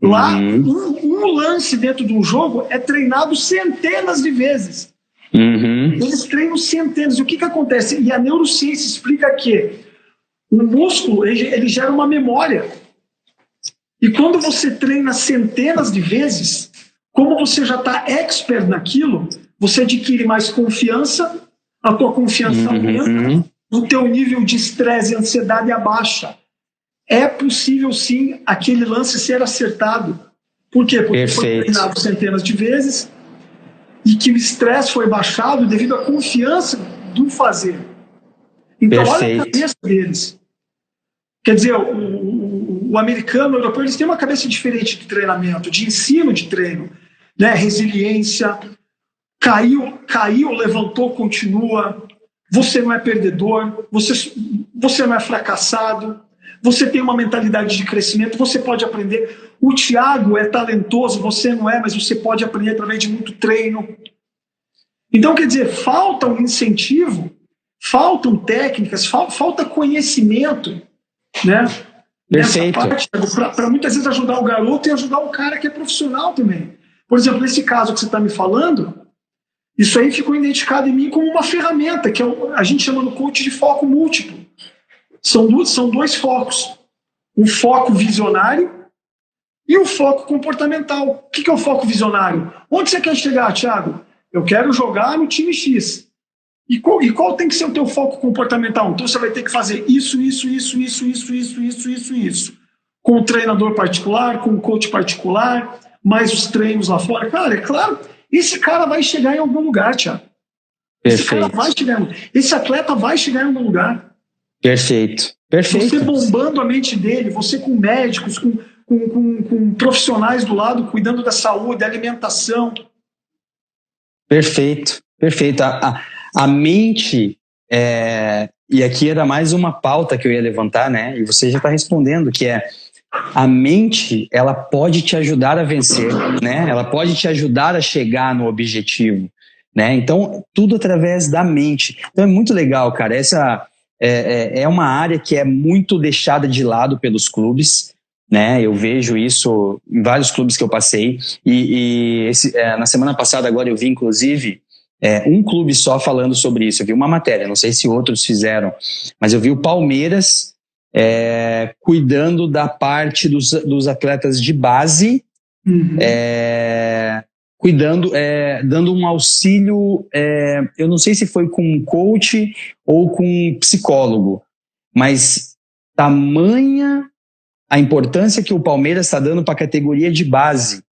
Speaker 2: Lá, um lance dentro de um jogo é treinado centenas de vezes. Eles treinam centenas. E o que acontece? E a neurociência explica que o músculo ele gera uma memória. E quando você treina centenas de vezes, como você já está expert naquilo, você adquire mais confiança, a tua confiança aumenta, o teu nível de estresse e ansiedade abaixa. É possível, sim, aquele lance ser acertado. Por quê? Porque foi treinado centenas de vezes e que o estresse foi baixado devido à confiança do fazer. Então, olha a cabeça deles. Quer dizer, o americano, o europeu, eles têm uma cabeça diferente de treinamento, de ensino de treino, né? Resiliência, caiu, levantou, continua. Você não é perdedor, você não é fracassado, você tem uma mentalidade de crescimento, você pode aprender. O Thiago é talentoso, você não é, mas você pode aprender através de muito treino. Então, quer dizer, falta um incentivo, faltam técnicas, falta conhecimento, né?
Speaker 3: Perfeito.
Speaker 2: Para muitas vezes ajudar o garoto e ajudar o cara que é profissional também. Por exemplo, nesse caso que você está me falando, isso aí ficou identificado em mim como uma ferramenta, que a gente chama no coach de foco múltiplo. São dois focos. Um foco visionário e um foco comportamental. O que é o foco visionário? Onde você quer chegar, Thiago? Eu quero jogar no time X. E qual tem que ser o teu foco comportamental? Então você vai ter que fazer isso. Com o treinador particular, com o coach particular, mais os treinos lá fora. Cara, é claro, esse cara vai chegar em algum lugar, Thiago. Esse atleta vai chegar em algum lugar.
Speaker 3: Perfeito.
Speaker 2: Você bombando a mente dele, você com médicos, com profissionais do lado, cuidando da saúde, da alimentação.
Speaker 3: Perfeito. A mente, e aqui era mais uma pauta que eu ia levantar, né? E você já está respondendo, que é a mente, ela pode te ajudar a vencer, né? Ela pode te ajudar a chegar no objetivo, né? Então, tudo através da mente. Então, é muito legal, cara. Essa é uma área que é muito deixada de lado pelos clubes, né? Eu vejo isso em vários clubes que eu passei. Na semana passada, agora, eu vi, inclusive, um clube só falando sobre isso. Eu vi uma matéria, não sei se outros fizeram, mas eu vi o Palmeiras cuidando da parte dos atletas de base, dando um auxílio, eu não sei se foi com um coach ou com um psicólogo, mas tamanha a importância que o Palmeiras está dando para a categoria de base,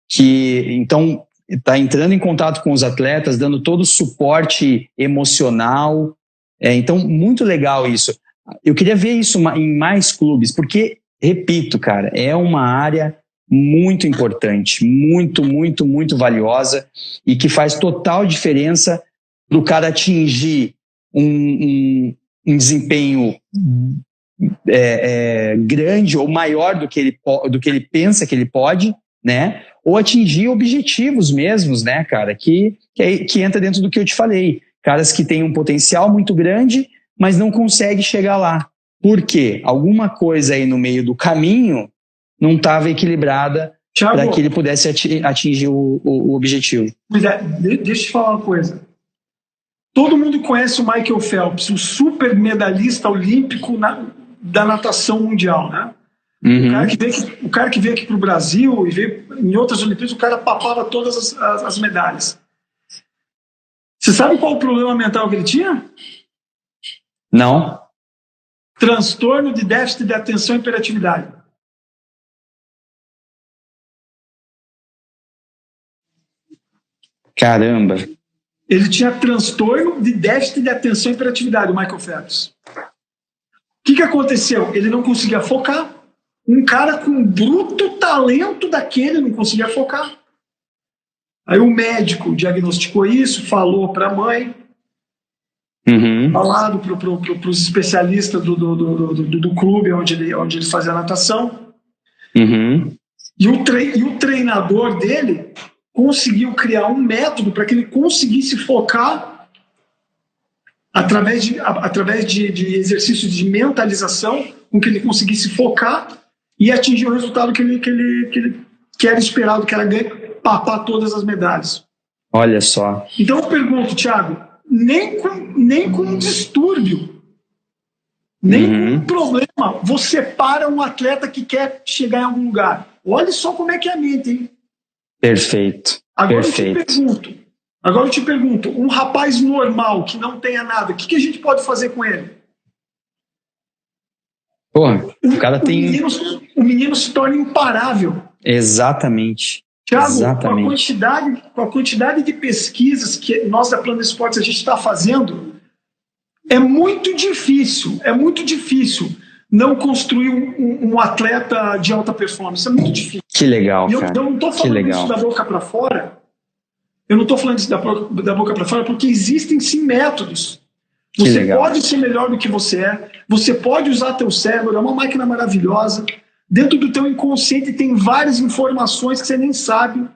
Speaker 3: que então está entrando em contato com os atletas, dando todo o suporte emocional. Então, muito legal isso. Eu queria ver isso em mais clubes, porque, repito, cara, é uma área muito importante, muito, muito, muito valiosa e que faz total diferença para o cara atingir um desempenho grande ou maior do que ele pensa que ele pode, né? Ou atingir objetivos mesmos, né, cara? Que entra dentro do que eu te falei. Caras que têm um potencial muito grande, mas não conseguem chegar lá. Por quê? Alguma coisa aí no meio do caminho não estava equilibrada para que ele pudesse atingir o objetivo.
Speaker 2: Deixa eu te falar uma coisa. Todo mundo conhece o Michael Phelps, o super medalhista olímpico da natação mundial, né? O cara que veio aqui para o Brasil e veio em outras Olimpíadas, o cara papava todas as medalhas. Você sabe qual o problema mental que ele tinha?
Speaker 3: Não.
Speaker 2: Transtorno de déficit de atenção e hiperatividade.
Speaker 3: Caramba.
Speaker 2: Ele tinha transtorno de déficit de atenção e hiperatividade, o Michael Phelps. O que aconteceu? Ele não conseguia focar. Um cara com um bruto talento daquele não conseguia focar. Aí o médico diagnosticou isso, falou para a mãe, falado para os especialistas do clube onde ele fazia natação.
Speaker 3: Uhum.
Speaker 2: E o treinador dele conseguiu criar um método para que ele conseguisse focar através de exercícios de mentalização, com que ele conseguisse focar e atingir o resultado que era esperado, que era papar todas as medalhas.
Speaker 3: Olha só.
Speaker 2: Então eu pergunto, Thiago, nem com um distúrbio, nem com um problema, você para um atleta que quer chegar em algum lugar. Olha só como é que é a mente, hein?
Speaker 3: Perfeito.
Speaker 2: Agora
Speaker 3: Perfeito.
Speaker 2: eu te pergunto, um rapaz normal que não tenha nada, o que a gente pode fazer com ele?
Speaker 3: Porra, o cara tem...
Speaker 2: O menino se torna imparável.
Speaker 3: Exatamente.
Speaker 2: Thiago,
Speaker 3: Exatamente.
Speaker 2: com a quantidade de pesquisas que nós da Planet Esportes a gente está fazendo, é muito difícil não construir um atleta de alta performance. É muito difícil.
Speaker 3: Que legal, cara.
Speaker 2: Eu não estou falando isso da boca para fora. Eu não estou falando isso da boca para fora porque existem sim métodos. Você pode ser melhor do que você é. Você pode usar teu cérebro. É uma máquina maravilhosa. Dentro do teu inconsciente tem várias informações que você nem sabe.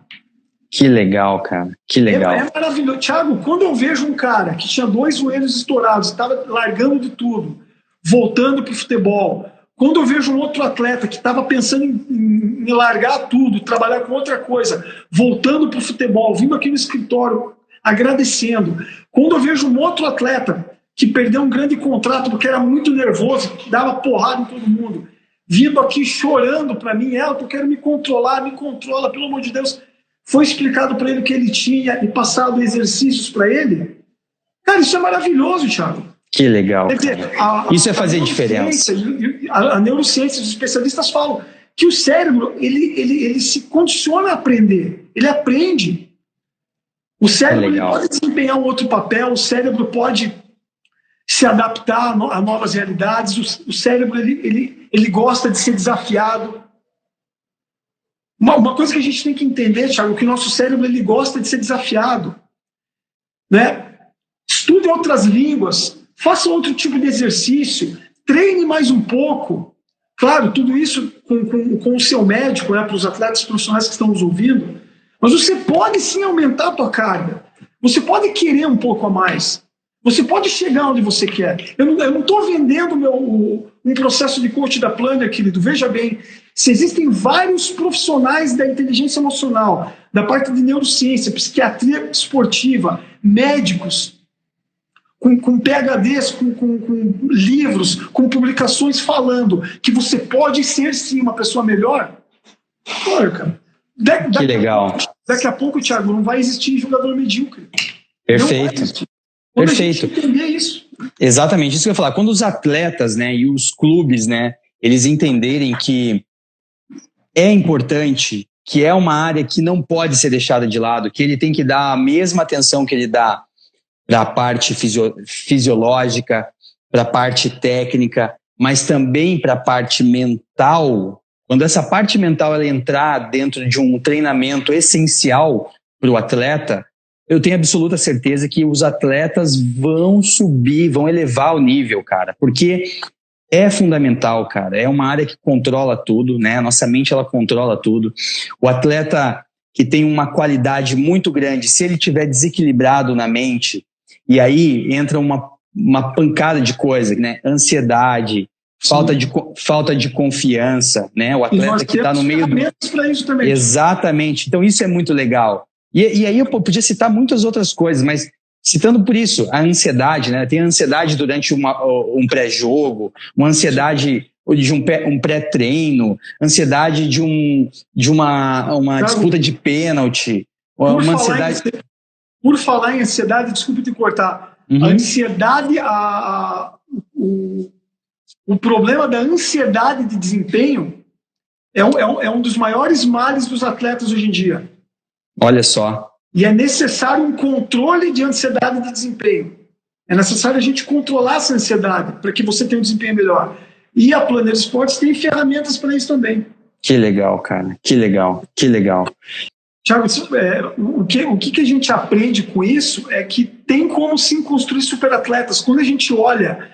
Speaker 3: Que legal, cara. Que legal.
Speaker 2: É maravilhoso. Thiago, quando eu vejo um cara que tinha 2 joelhos estourados, estava largando de tudo, voltando para o futebol, quando eu vejo um outro atleta que estava pensando em largar tudo, trabalhar com outra coisa, voltando para o futebol, vindo aqui no escritório, agradecendo. Quando eu vejo um outro atleta que perdeu um grande contrato porque era muito nervoso, que dava porrada em todo mundo, vindo aqui chorando para mim, eu quero me controlar, me controla, pelo amor de Deus. Foi explicado para ele o que ele tinha e passado exercícios para ele. Cara, isso é maravilhoso, Thiago.
Speaker 3: Que legal.
Speaker 2: Quer dizer,
Speaker 3: isso é fazer diferença.
Speaker 2: A neurociência, os especialistas falam que o cérebro ele se condiciona a aprender. Ele aprende. O cérebro ele pode desempenhar um outro papel, o cérebro pode se adaptar a novas realidades, o cérebro ele gosta de ser desafiado. Uma coisa que a gente tem que entender, Thiago, é que o nosso cérebro ele gosta de ser desafiado. Né? Estude outras línguas, faça outro tipo de exercício, treine mais um pouco. Claro, tudo isso com o seu médico, né, para os atletas profissionais que estão nos ouvindo, mas você pode sim aumentar a tua carga. Você pode querer um pouco a mais. Você pode chegar onde você quer. Eu não estou vendendo um processo de coach da Planner, querido. Veja bem, se existem vários profissionais da inteligência emocional, da parte de neurociência, psiquiatria esportiva, médicos, com PhDs, com livros, com publicações falando que você pode ser, sim, uma pessoa melhor. Olha, cara.
Speaker 3: Que legal.
Speaker 2: Daqui a pouco, Thiago, não vai existir jogador medíocre.
Speaker 3: Perfeito.
Speaker 2: Quando
Speaker 3: Perfeito.
Speaker 2: a gente entender isso.
Speaker 3: Exatamente, isso que eu ia falar. Quando os atletas, né, e os clubes, né, eles entenderem que é importante, que é uma área que não pode ser deixada de lado, que ele tem que dar a mesma atenção que ele dá para a parte fisiológica, para a parte técnica, mas também para a parte mental. Quando essa parte mental ela entrar dentro de um treinamento essencial para o atleta, eu tenho absoluta certeza que os atletas vão subir, vão elevar o nível, cara, porque é fundamental, cara. É uma área que controla tudo, né? A nossa mente, ela controla tudo. O atleta que tem uma qualidade muito grande, se ele tiver desequilibrado na mente, e aí entra uma pancada de coisa, né? Ansiedade, falta de confiança, né? O atleta que está no meio do...
Speaker 2: Isso também.
Speaker 3: Exatamente. Então isso é muito legal. E aí eu podia citar muitas outras coisas, mas citando por isso, a ansiedade, né? Tem a ansiedade durante um pré-jogo, uma ansiedade de um pré-treino, ansiedade de uma disputa de pênalti, uma ansiedade...
Speaker 2: Por falar em ansiedade, desculpe te cortar, a ansiedade, o problema da ansiedade de desempenho é um dos maiores males dos atletas hoje em dia.
Speaker 3: Olha só.
Speaker 2: E é necessário um controle de ansiedade de desempenho. É necessário a gente controlar essa ansiedade para que você tenha um desempenho melhor. E a Planner Esportes tem ferramentas para isso também.
Speaker 3: Que legal, cara. Que legal. Que legal.
Speaker 2: Thiago, o que a gente aprende com isso é que tem como sim construir superatletas. Quando a gente olha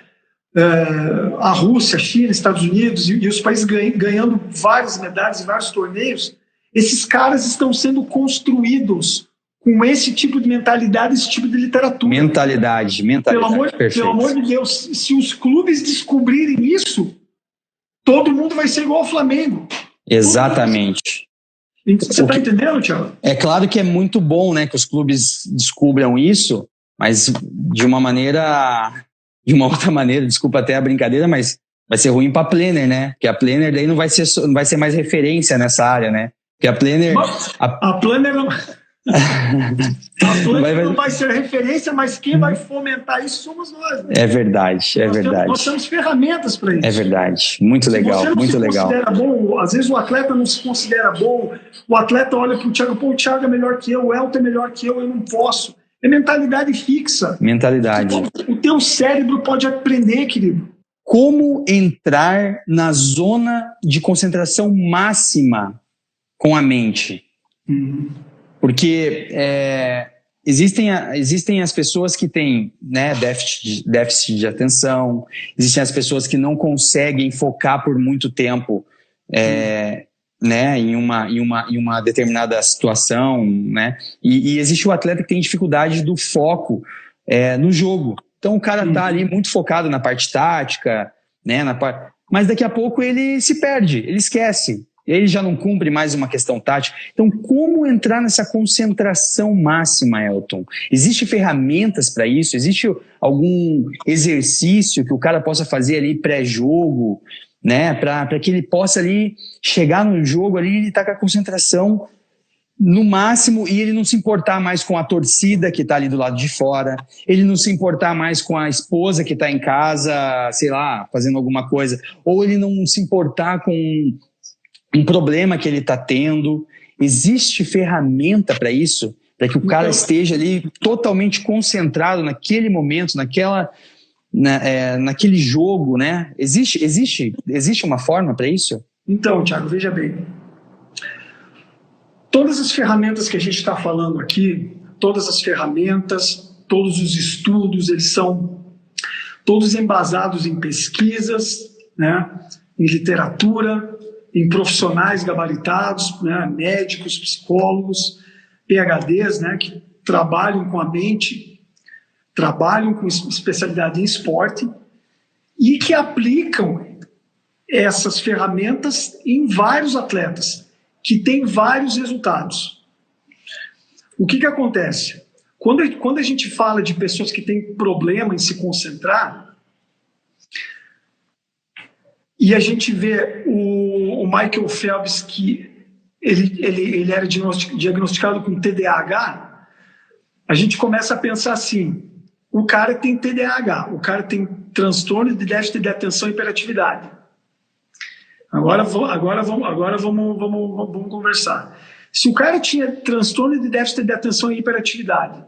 Speaker 2: a Rússia, a China, Estados Unidos e os países ganhando várias medalhas em vários torneios, esses caras estão sendo construídos com esse tipo de mentalidade, esse tipo de literatura.
Speaker 3: Mentalidade. Pelo
Speaker 2: amor de Deus, se os clubes descobrirem isso, todo mundo vai ser igual ao Flamengo.
Speaker 3: Exatamente.
Speaker 2: Você está entendendo, Thiago?
Speaker 3: É claro que é muito bom, né, que os clubes descubram isso, mas de uma outra maneira, desculpa até a brincadeira, mas vai ser ruim para a Planner, né? Porque a Planner daí não vai ser mais referência nessa área, né? Porque a Planner...
Speaker 2: A Planner não... não vai ser referência, mas quem vai fomentar isso somos nós. Né?
Speaker 3: É verdade.
Speaker 2: Nós temos ferramentas para isso.
Speaker 3: É verdade, muito legal, muito legal.
Speaker 2: Bom, às vezes o atleta não se considera bom, o atleta olha para o Thiago, o Thiago é melhor que eu, o Elton é melhor que eu não posso. É mentalidade fixa.
Speaker 3: Mentalidade.
Speaker 2: O teu cérebro pode aprender, querido.
Speaker 3: Como entrar na zona de concentração máxima com a mente? Porque existem as pessoas que têm, né, déficit de atenção, existem as pessoas que não conseguem focar por muito tempo né, em uma determinada situação, né? E existe o atleta que tem dificuldade do foco no jogo. Então o cara tá ali muito focado na parte tática, né, mas daqui a pouco ele se perde, ele esquece. Ele já não cumpre mais uma questão tática. Então, como entrar nessa concentração máxima, Elton? Existem ferramentas para isso? Existe algum exercício que o cara possa fazer ali pré-jogo, né? Para que ele possa ali chegar no jogo ali e ele tá com a concentração no máximo e ele não se importar mais com a torcida que está ali do lado de fora, ele não se importar mais com a esposa que está em casa, sei lá, fazendo alguma coisa, ou ele não se importar com um problema que ele está tendo. Existe ferramenta para isso? Para que o cara esteja ali totalmente concentrado naquele momento, naquele jogo, né? Existe uma forma para isso?
Speaker 2: Então, Thiago, veja bem. Todas as ferramentas que a gente está falando aqui, todas as ferramentas, todos os estudos, eles são todos embasados em pesquisas, né? Em literatura, em profissionais gabaritados, né, médicos, psicólogos, PhDs, né, que trabalham com a mente, trabalham com especialidade em esporte e que aplicam essas ferramentas em vários atletas, que têm vários resultados. O que acontece? Quando a gente fala de pessoas que têm problema em se concentrar, e a gente vê o Michael Phelps, que ele era diagnosticado com TDAH, a gente começa a pensar assim, o cara tem TDAH, o cara tem transtorno de déficit de atenção e hiperatividade. Agora vamos conversar. Se o cara tinha transtorno de déficit de atenção e hiperatividade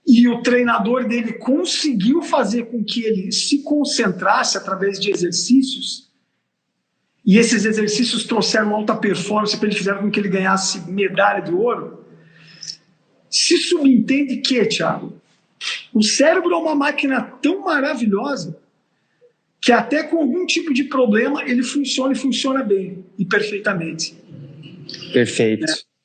Speaker 2: e o treinador dele conseguiu fazer com que ele se concentrasse através de exercícios, e esses exercícios trouxeram alta performance para ele, fizeram com que ele ganhasse medalha de ouro, se subentende que, Thiago, o cérebro é uma máquina tão maravilhosa que até com algum tipo de problema ele funciona e funciona bem e perfeitamente.
Speaker 3: Perfeito.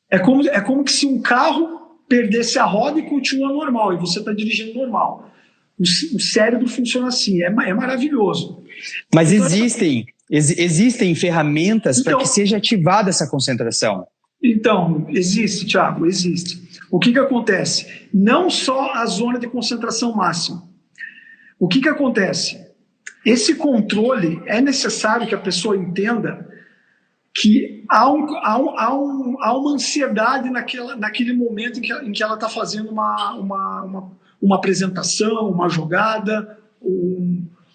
Speaker 2: É como que se um carro perdesse a roda e continua normal, e você está dirigindo normal. O cérebro funciona assim, é maravilhoso.
Speaker 3: Mas existem ferramentas para que seja ativada essa concentração?
Speaker 2: Então, existe, Thiago, existe. O que acontece? Não só a zona de concentração máxima. O que acontece? Esse controle, é necessário que a pessoa entenda que há uma ansiedade naquele momento em que ela está fazendo uma apresentação, uma jogada,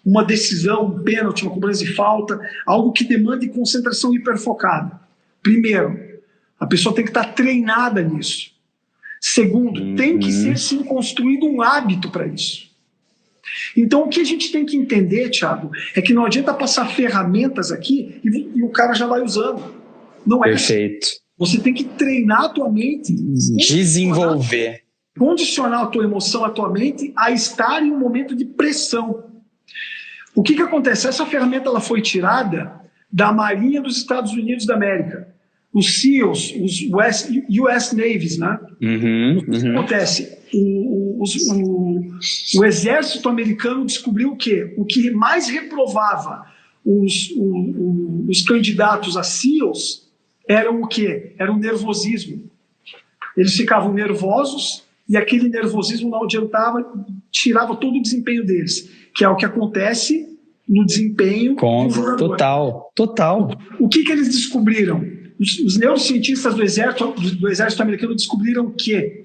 Speaker 2: uma decisão, um pênalti, uma cobrança de falta, algo que demande concentração hiperfocada. Primeiro, a pessoa tem que estar treinada nisso. Segundo, tem que ser sim construído um hábito para isso. Então, o que a gente tem que entender, Thiago, é que não adianta passar ferramentas aqui e o cara já vai usando. Não é
Speaker 3: perfeito.
Speaker 2: Assim. Você tem que treinar a tua mente.
Speaker 3: Desenvolver.
Speaker 2: Condicionar a tua emoção, a tua mente a estar em um momento de pressão. O que acontece? Essa ferramenta ela foi tirada da Marinha dos Estados Unidos da América. Os SEALs, os US Navies, né? O que acontece? O exército americano descobriu o quê? O que mais reprovava os candidatos a SEALs eram o quê? Era o nervosismo. Eles ficavam nervosos e aquele nervosismo não adiantava, tirava todo o desempenho deles, que é o que acontece no desempenho do jogador.
Speaker 3: Total.
Speaker 2: O que eles descobriram? Os neurocientistas do exército americano descobriram que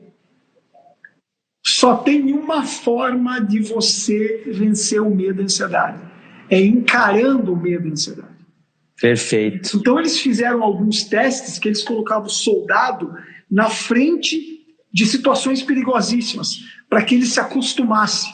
Speaker 2: só tem uma forma de você vencer o medo e a ansiedade. É encarando o medo e a ansiedade.
Speaker 3: Perfeito.
Speaker 2: Então eles fizeram alguns testes que eles colocavam o soldado na frente de situações perigosíssimas, para que ele se acostumasse,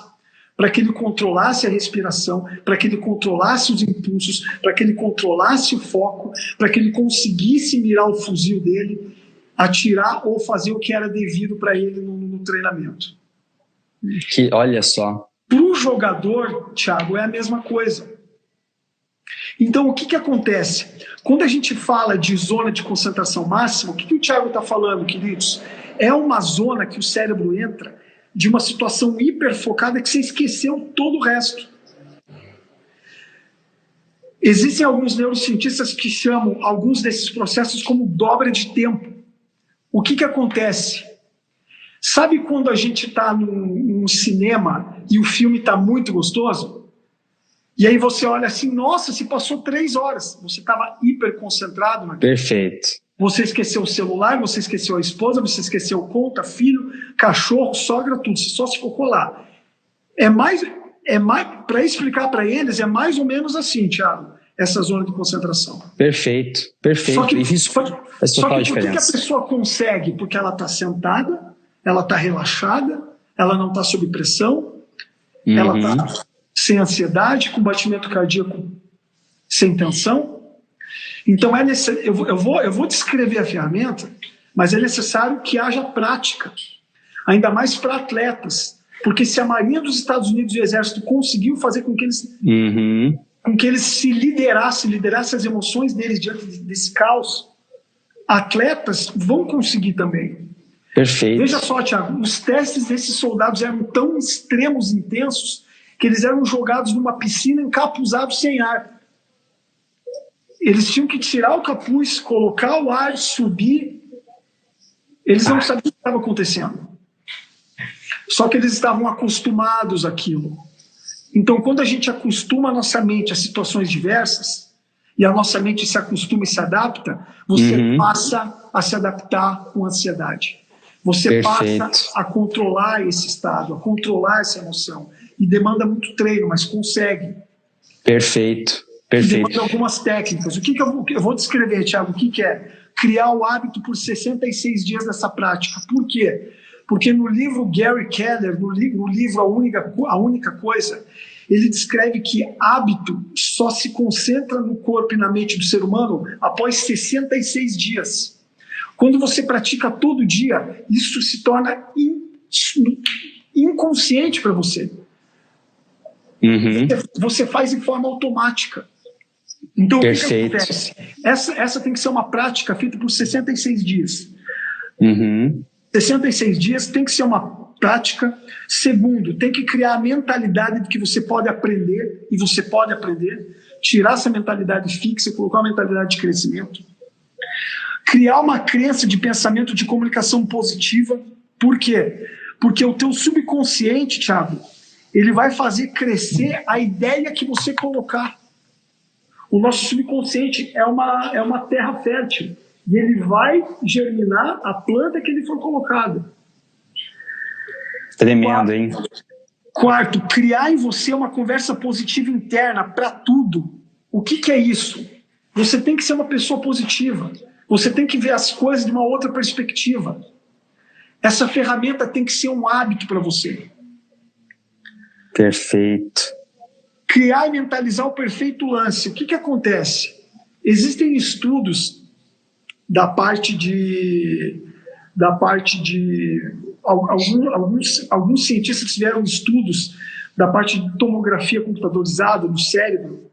Speaker 2: para que ele controlasse a respiração, para que ele controlasse os impulsos, para que ele controlasse o foco, para que ele conseguisse mirar o fuzil dele, atirar ou fazer o que era devido para ele no treinamento.
Speaker 3: Olha só.
Speaker 2: Para o jogador, Thiago, é a mesma coisa. Então, o que acontece? Quando a gente fala de zona de concentração máxima, o que o Thiago está falando, queridos? É uma zona que o cérebro entra de uma situação hiperfocada que você esqueceu todo o resto. Existem alguns neurocientistas que chamam alguns desses processos como dobra de tempo. O que acontece? Sabe quando a gente está num cinema e o filme está muito gostoso? E aí você olha assim, nossa, se passou 3 horas. Você estava hiper concentrado naquilo.
Speaker 3: Perfeito.
Speaker 2: Você esqueceu o celular, você esqueceu a esposa, você esqueceu conta, filho, cachorro, sogra, tudo. Você só se focou lá. Para explicar para eles, é mais ou menos assim, Thiago, essa zona de concentração.
Speaker 3: Perfeito.
Speaker 2: Só que
Speaker 3: total
Speaker 2: por que a pessoa consegue? Porque ela está sentada, ela está relaxada, ela não está sob pressão, ela está sem ansiedade, com batimento cardíaco sem tensão. Então, eu vou descrever a ferramenta, mas é necessário que haja prática, ainda mais para atletas, porque se a Marinha dos Estados Unidos e o Exército conseguiu fazer com que eles se liderassem as emoções deles diante desse caos, atletas vão conseguir também.
Speaker 3: Perfeito.
Speaker 2: Veja só, Thiago, os testes desses soldados eram tão extremos, intensos, que eles eram jogados numa piscina encapuzados sem ar. Eles tinham que tirar o capuz, colocar o ar, subir. Eles não sabiam o que estava acontecendo. Só que eles estavam acostumados àquilo. Então, quando a gente acostuma a nossa mente a situações diversas, e a nossa mente se acostuma e se adapta, você passa a se adaptar com ansiedade. Você passa a controlar esse estado, a controlar essa emoção. E demanda muito treino, mas consegue.
Speaker 3: Perfeito.
Speaker 2: Demanda algumas técnicas. O que eu vou descrever, Thiago? O que é? Criar o hábito por 66 dias dessa prática. Por quê? Porque no livro Gary Keller, no livro A Única Coisa, ele descreve que hábito só se concentra no corpo e na mente do ser humano após 66 dias. Quando você pratica todo dia, isso se torna inconsciente para você. Você faz de forma automática. Então,
Speaker 3: perfeito.
Speaker 2: O que acontece? Essa tem que ser uma prática feita por 66 dias. 66 dias tem que ser uma prática. Segundo, tem que criar a mentalidade de que você pode aprender, e você pode aprender. Tirar essa mentalidade fixa e colocar uma mentalidade de crescimento. Criar uma crença de pensamento de comunicação positiva. Por quê? Porque o teu subconsciente, Thiago, ele vai fazer crescer a ideia que você colocar. O nosso subconsciente é uma terra fértil. E ele vai germinar a planta que ele for colocado.
Speaker 3: Tremendo, hein?
Speaker 2: Quarto, criar em você uma conversa positiva interna para tudo. O que é isso? Você tem que ser uma pessoa positiva. Você tem que ver as coisas de uma outra perspectiva. Essa ferramenta tem que ser um hábito para você.
Speaker 3: Perfeito.
Speaker 2: Criar e mentalizar o perfeito lance. O que acontece? Existem estudos da parte de alguns cientistas fizeram estudos da parte de tomografia computadorizada do cérebro,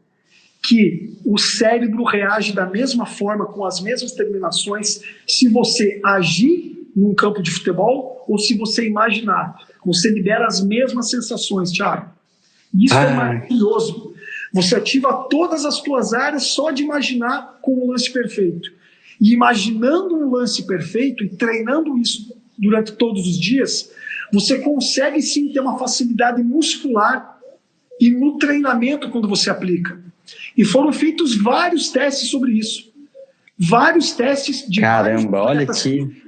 Speaker 2: que o cérebro reage da mesma forma, com as mesmas terminações, se você agir num campo de futebol ou se você imaginar. Você libera as mesmas sensações, Thiago. Isso é maravilhoso. Você ativa todas as suas áreas só de imaginar com um lance perfeito. E imaginando um lance perfeito e treinando isso durante todos os dias, você consegue sim ter uma facilidade muscular e no treinamento quando você aplica. E foram feitos vários testes sobre isso. Vários testes de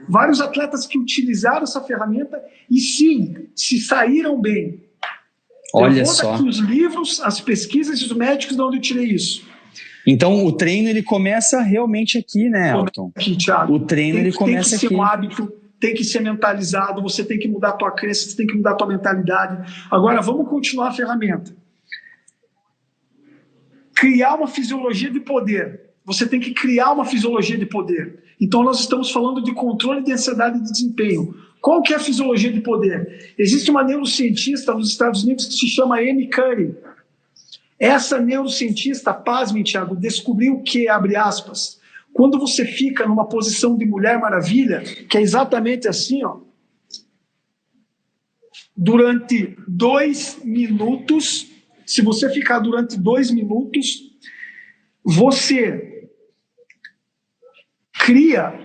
Speaker 2: vários atletas que utilizaram essa ferramenta e sim, se saíram bem.
Speaker 3: Olha
Speaker 2: eu vou
Speaker 3: só.
Speaker 2: Aqui os livros, as pesquisas e os médicos de onde eu tirei isso.
Speaker 3: Então o treino ele começa realmente aqui, né, Elton?
Speaker 2: Aqui, Thiago.
Speaker 3: O treino ele começa aqui.
Speaker 2: Tem que ser um hábito, tem que ser mentalizado, você tem que mudar a tua crença, você tem que mudar a tua mentalidade. Agora vamos continuar a ferramenta. Criar uma fisiologia de poder. Você tem que criar uma fisiologia de poder. Então nós estamos falando de controle de ansiedade e de desempenho. Qual que é a fisiologia de poder? Existe uma neurocientista nos Estados Unidos que se chama Amy Cuddy. Essa neurocientista, pasmem, Thiago, descobriu que, abre aspas, quando você fica numa posição de Mulher Maravilha, que é exatamente assim, ó, durante 2 minutos, se você ficar durante 2 minutos, você cria...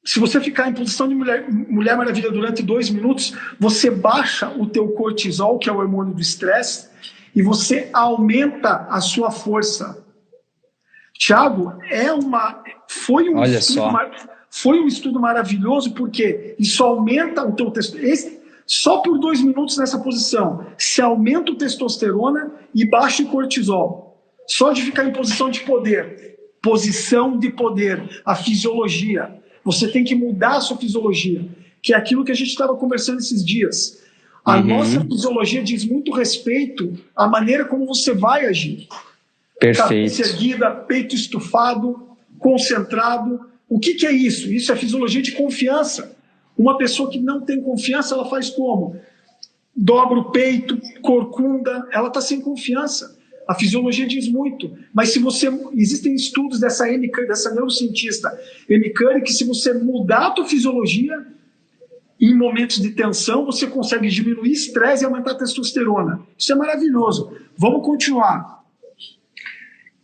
Speaker 2: Se você ficar em posição de Mulher Maravilha durante 2 minutos, você baixa o teu cortisol, que é o hormônio do estresse, e você aumenta a sua força. Thiago, foi um estudo maravilhoso, porque isso aumenta o teu testosterona. Só por 2 minutos nessa posição, se aumenta o testosterona e baixa o cortisol. Só de ficar em posição de poder. Posição de poder, a fisiologia. Você tem que mudar a sua fisiologia, que é aquilo que a gente estava conversando esses dias. A nossa fisiologia diz muito respeito à maneira como você vai agir.
Speaker 3: Perfeito.
Speaker 2: Cabeça erguida, peito estufado, concentrado. O que é isso? Isso é fisiologia de confiança. Uma pessoa que não tem confiança, ela faz como? Dobra o peito, corcunda, ela está sem confiança. A fisiologia diz muito, mas se você... Existem estudos dessa neurocientista Amy Cuddy, que se você mudar a tua fisiologia, em momentos de tensão, você consegue diminuir estresse e aumentar a testosterona. Isso é maravilhoso. Vamos continuar.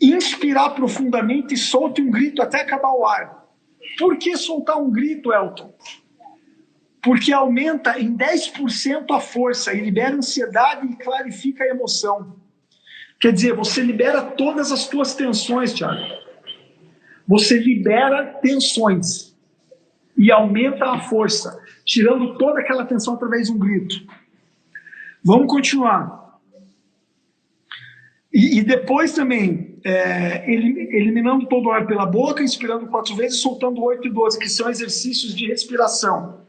Speaker 2: Inspirar profundamente e solte um grito até acabar o ar. Por que soltar um grito, Elton? Porque aumenta em 10% a força e libera ansiedade e clarifica a emoção. Quer dizer, você libera todas as tuas tensões, Thiago. Você libera tensões e aumenta a força, tirando toda aquela tensão através de um grito. Vamos continuar. E depois também, eliminando todo o ar pela boca, inspirando 4 vezes, soltando 8 e 12, que são exercícios de respiração.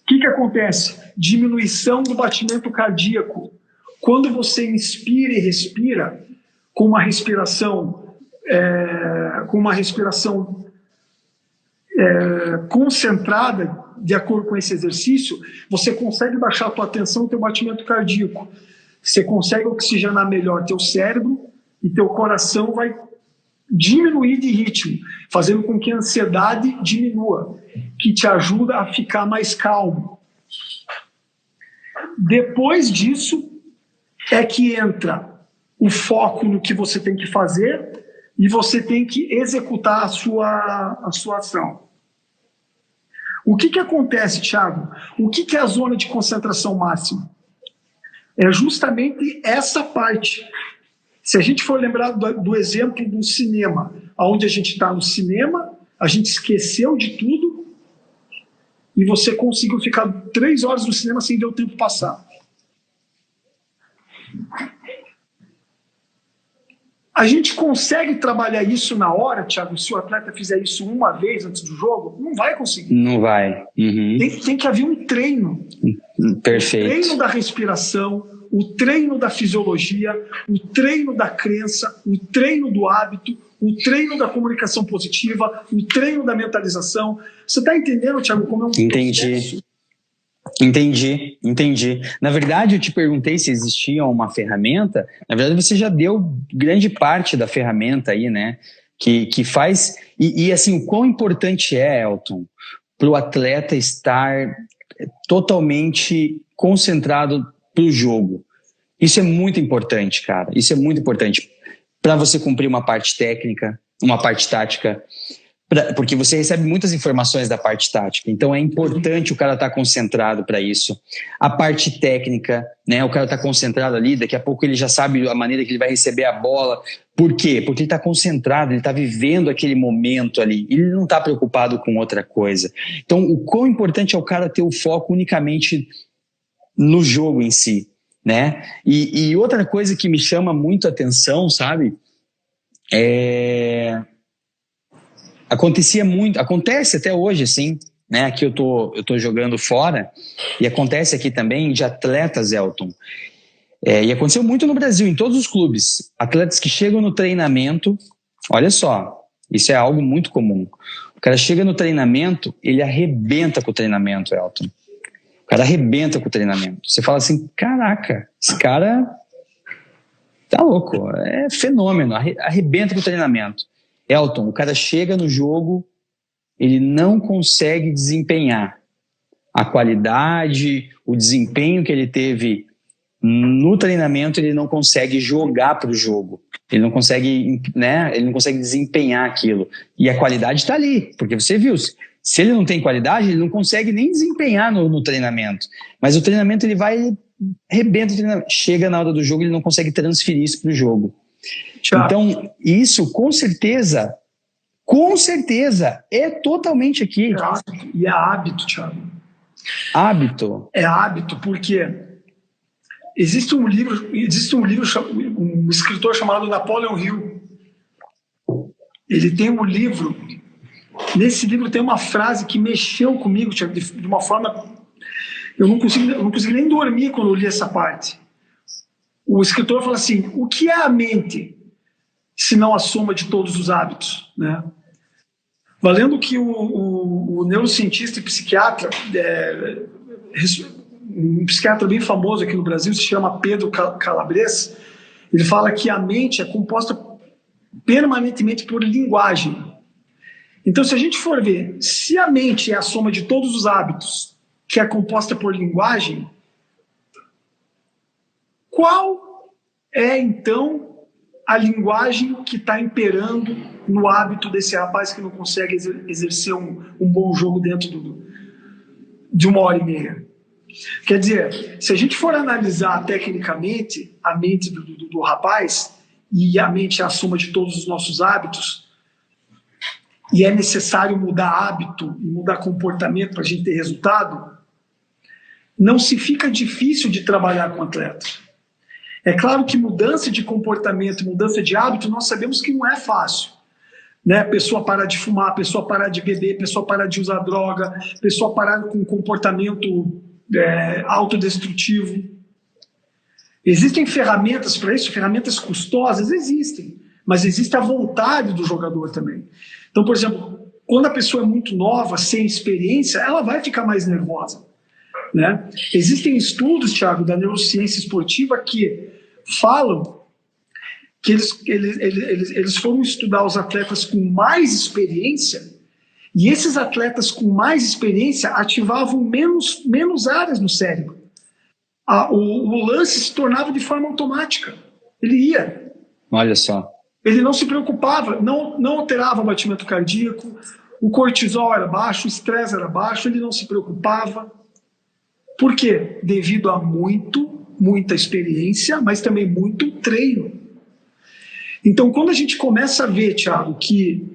Speaker 2: O que acontece? Diminuição do batimento cardíaco. Quando você inspira e respira com uma respiração concentrada, de acordo com esse exercício, você consegue baixar a tua tensão e o teu batimento cardíaco. Você consegue oxigenar melhor teu cérebro e teu coração vai diminuir de ritmo, fazendo com que a ansiedade diminua, que te ajuda a ficar mais calmo. Depois disso, é que entra o foco no que você tem que fazer e você tem que executar a sua ação. O que acontece, Thiago? O que é a zona de concentração máxima? É justamente essa parte. Se a gente for lembrar do exemplo do cinema, onde a gente está no cinema, a gente esqueceu de tudo e você conseguiu ficar 3 horas no cinema sem ver o tempo passar. A gente consegue trabalhar isso na hora, Thiago? Se o atleta fizer isso uma vez antes do jogo, não vai conseguir.
Speaker 3: Não vai.
Speaker 2: Tem que haver um treino.
Speaker 3: Perfeito.
Speaker 2: O treino da respiração, o treino da fisiologia, o treino da crença, o treino do hábito, o treino da comunicação positiva, o treino da mentalização. Você está entendendo, Thiago, como é um processo?
Speaker 3: Entendi, entendi. Na verdade, eu te perguntei se existia uma ferramenta. Na verdade, você já deu grande parte da ferramenta aí, né? Que faz... E assim, o quão importante é, Elton, para o atleta estar totalmente concentrado para o jogo. Isso é muito importante, cara. Isso é muito importante para você cumprir uma parte técnica, uma parte tática, porque você recebe muitas informações da parte tática. Então é importante o cara estar concentrado para isso. A parte técnica, né? O cara está concentrado ali, daqui a pouco ele já sabe a maneira que ele vai receber a bola. Por quê? Porque ele está concentrado, ele está vivendo aquele momento ali. Ele não está preocupado com outra coisa. Então o quão importante é o cara ter o foco unicamente no jogo em si, né? E outra coisa que me chama muito a atenção, sabe? Acontece até hoje, assim, né? Aqui eu tô jogando fora, e acontece aqui também de atletas, Elton. E aconteceu muito no Brasil, em todos os clubes. Atletas que chegam no treinamento, olha só, isso é algo muito comum. O cara chega no treinamento, ele arrebenta com o treinamento, Elton. O cara arrebenta com o treinamento. Você fala assim, caraca, esse cara tá louco, é fenômeno, arrebenta com o treinamento. Elton, o cara chega no jogo, ele não consegue desempenhar a qualidade, o desempenho que ele teve no treinamento, ele não consegue jogar para o jogo. Ele não consegue, né? Ele não consegue desempenhar aquilo. E a qualidade está ali, porque você viu, se ele não tem qualidade, ele não consegue nem desempenhar no treinamento. Mas o treinamento, ele vai, arrebenta o treinamento. Chega na hora do jogo, ele não consegue transferir isso para o jogo. Então, isso com certeza, é totalmente aqui.
Speaker 2: E é hábito, Thiago.
Speaker 3: Hábito?
Speaker 2: É hábito, porque existe um escritor chamado Napoleon Hill. Ele tem um livro, nesse livro tem uma frase que mexeu comigo, Thiago, de uma forma... Eu não consegui nem dormir quando eu li essa parte. O escritor fala assim, o que é a mente, se não a soma de todos os hábitos, né? Valendo que o neurocientista e psiquiatra, um psiquiatra bem famoso aqui no Brasil, se chama Pedro Calabres, ele fala que a mente é composta permanentemente por linguagem. Então, se a gente for ver, se a mente é a soma de todos os hábitos, que é composta por linguagem, qual é, então, a linguagem que está imperando no hábito desse rapaz que não consegue exercer um bom jogo dentro de 1h30? Quer dizer, se a gente for analisar tecnicamente a mente do rapaz, e a mente é a soma de todos os nossos hábitos, e é necessário mudar hábito e mudar comportamento para a gente ter resultado, não se fica difícil de trabalhar com atleta. É claro que mudança de comportamento, mudança de hábito, nós sabemos que não é fácil. Né? A pessoa parar de fumar, a pessoa parar de beber, a pessoa parar de usar droga, a pessoa parar com um comportamento autodestrutivo. Existem ferramentas para isso, ferramentas custosas? Existem, mas existe a vontade do jogador também. Então, por exemplo, quando a pessoa é muito nova, sem experiência, ela vai ficar mais nervosa. Né? Existem estudos, Thiago, da neurociência esportiva que falam que eles foram estudar os atletas com mais experiência, e esses atletas com mais experiência ativavam menos áreas no cérebro. O lance se tornava de forma automática. Ele ia.
Speaker 3: Olha só.
Speaker 2: Ele não se preocupava, não alterava o batimento cardíaco, o cortisol era baixo, o estresse era baixo, ele não se preocupava. Por quê? Devido a muita experiência, mas também muito treino. Então, quando a gente começa a ver, Thiago, que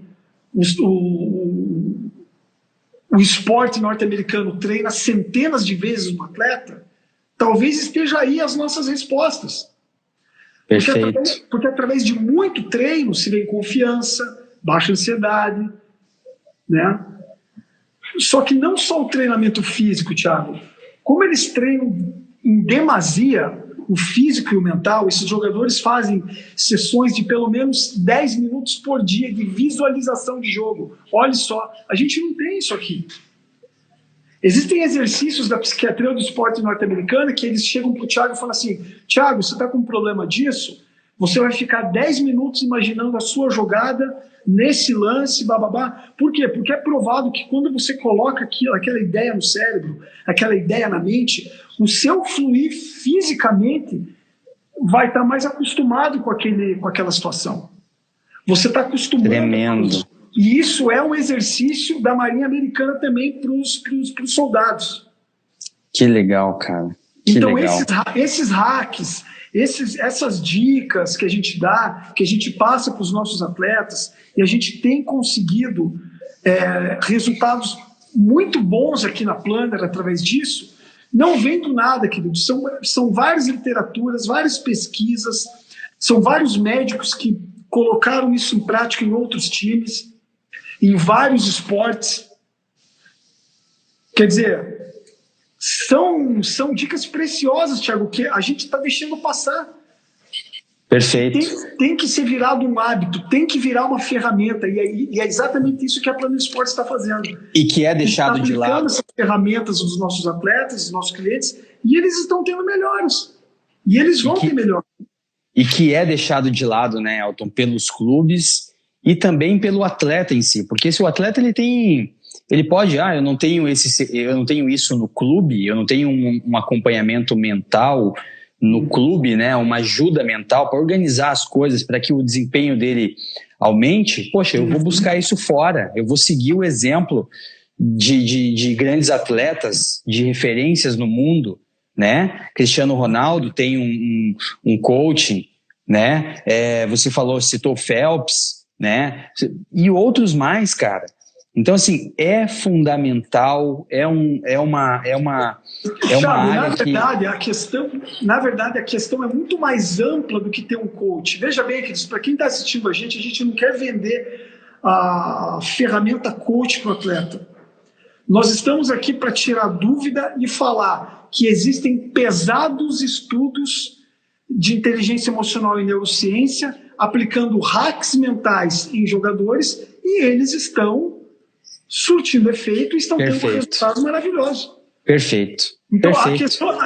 Speaker 2: o esporte norte-americano treina centenas de vezes um atleta, talvez esteja aí as nossas respostas.
Speaker 3: Perfeito.
Speaker 2: Porque através de muito treino se vem confiança, baixa ansiedade, né? Só que não só o treinamento físico, Thiago. Como eles treinam em demasia o físico e o mental, esses jogadores fazem sessões de pelo menos 10 minutos por dia de visualização de jogo. Olha só, a gente não tem isso aqui. Existem exercícios da psiquiatria do esporte norte-americana que eles chegam para o Thiago e falam assim: Thiago, você está com um problema disso? Você vai ficar 10 minutos imaginando a sua jogada nesse lance, bababá. Por quê? Porque é provado que quando você coloca aquela ideia no cérebro, aquela ideia na mente, o seu fluir fisicamente vai estar mais acostumado com aquela situação. Você está acostumado.
Speaker 3: Tremendo.
Speaker 2: E isso é um exercício da Marinha Americana também para os soldados.
Speaker 3: Que legal, cara. Que
Speaker 2: então,
Speaker 3: legal.
Speaker 2: esses hacks, essas dicas que a gente dá, que a gente passa para os nossos atletas, e a gente tem conseguido resultados muito bons aqui na Planner através disso, não vem do nada, querido. São várias literaturas, várias pesquisas, são vários médicos que colocaram isso em prática em outros times, em vários esportes. Quer dizer, são dicas preciosas, Thiago, que a gente está deixando passar.
Speaker 3: Perfeito.
Speaker 2: Tem que ser virado um hábito, tem que virar uma ferramenta, e é exatamente isso que a Planner Esportes está fazendo.
Speaker 3: E que é deixado de lado.
Speaker 2: Essas ferramentas dos nossos atletas, dos nossos clientes, e eles estão tendo melhores. E eles vão ter melhor.
Speaker 3: E que é deixado de lado, né, Elton, pelos clubes e também pelo atleta em si. Porque se o atleta ele pode, eu não tenho isso no clube, eu não tenho um acompanhamento mental no clube, né, uma ajuda mental para organizar as coisas, para que o desempenho dele aumente. Poxa, eu vou buscar isso fora, eu vou seguir o exemplo de grandes atletas, de referências no mundo, né? Cristiano Ronaldo tem um coaching, né? Você citou Phelps, né? E outros mais, cara. Então, assim, é fundamental, é uma área
Speaker 2: na verdade, a questão é muito mais ampla do que ter um coach. Veja bem, queridos, para quem está assistindo a gente não quer vender a ferramenta coach para o atleta. Nós estamos aqui para tirar dúvida e falar que existem pesados estudos de inteligência emocional e neurociência aplicando hacks mentais em jogadores, e eles estão surtindo efeito e estão tendo resultados maravilhosos.
Speaker 3: Perfeito.
Speaker 2: Então,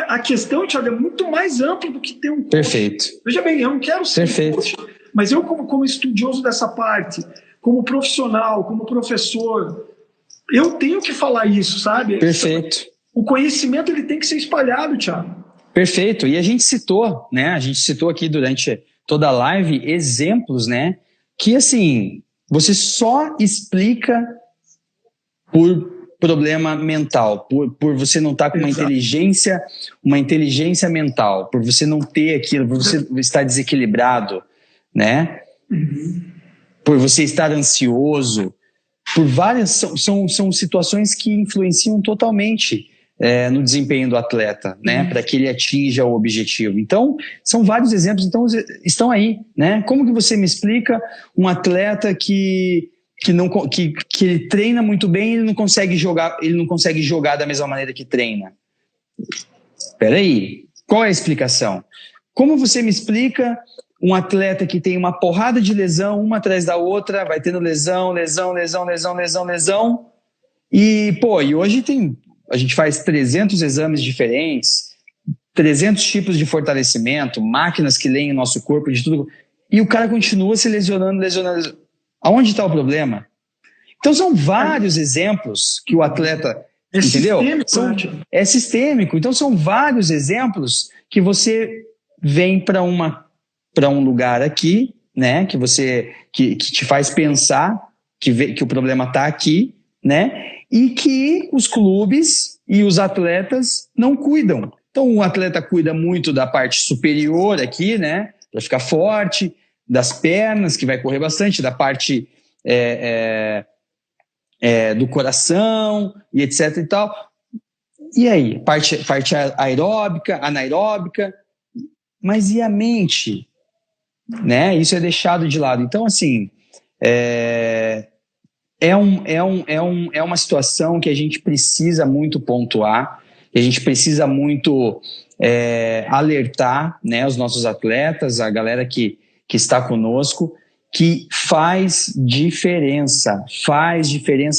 Speaker 2: a questão, Thiago, é muito mais ampla do que ter um coach.
Speaker 3: Perfeito.
Speaker 2: Veja bem, eu não quero ser coach, mas eu, como estudioso dessa parte, como profissional, como professor, eu tenho que falar isso, sabe?
Speaker 3: Perfeito.
Speaker 2: O conhecimento ele tem que ser espalhado, Thiago.
Speaker 3: Perfeito. E a gente citou, né? A gente citou aqui durante toda a live exemplos, né? Que, assim, você só explica por problema mental, por você não estar com uma inteligência mental, por você não ter aquilo, por você estar desequilibrado, né? Por você estar ansioso, por várias são situações que influenciam totalmente no desempenho do atleta, né? Para que ele atinja o objetivo. Então, são vários exemplos, então estão aí, né? Como que você me explica um atleta que ele treina muito bem e ele não consegue jogar da mesma maneira que treina? Peraí, qual é a explicação? Como você me explica um atleta que tem uma porrada de lesão, uma atrás da outra, vai tendo lesão, e hoje a gente faz 300 exames diferentes, 300 tipos de fortalecimento, máquinas que leem o nosso corpo, de tudo, e o cara continua se lesionando. Aonde está o problema? Então são vários exemplos que o atleta, entendeu? É sistêmico. Então são vários exemplos que você vem para um lugar aqui, né? Que te faz pensar que o problema está aqui, né? E que os clubes e os atletas não cuidam. Então o atleta cuida muito da parte superior aqui, né? Para ficar forte, das pernas, que vai correr bastante, da parte do coração e etc e tal. E aí? Parte aeróbica, anaeróbica, mas e a mente? Né? Isso é deixado de lado. Então, assim, é uma situação que a gente precisa muito pontuar, que a gente precisa muito alertar, né, os nossos atletas, a galera que está conosco, que faz diferença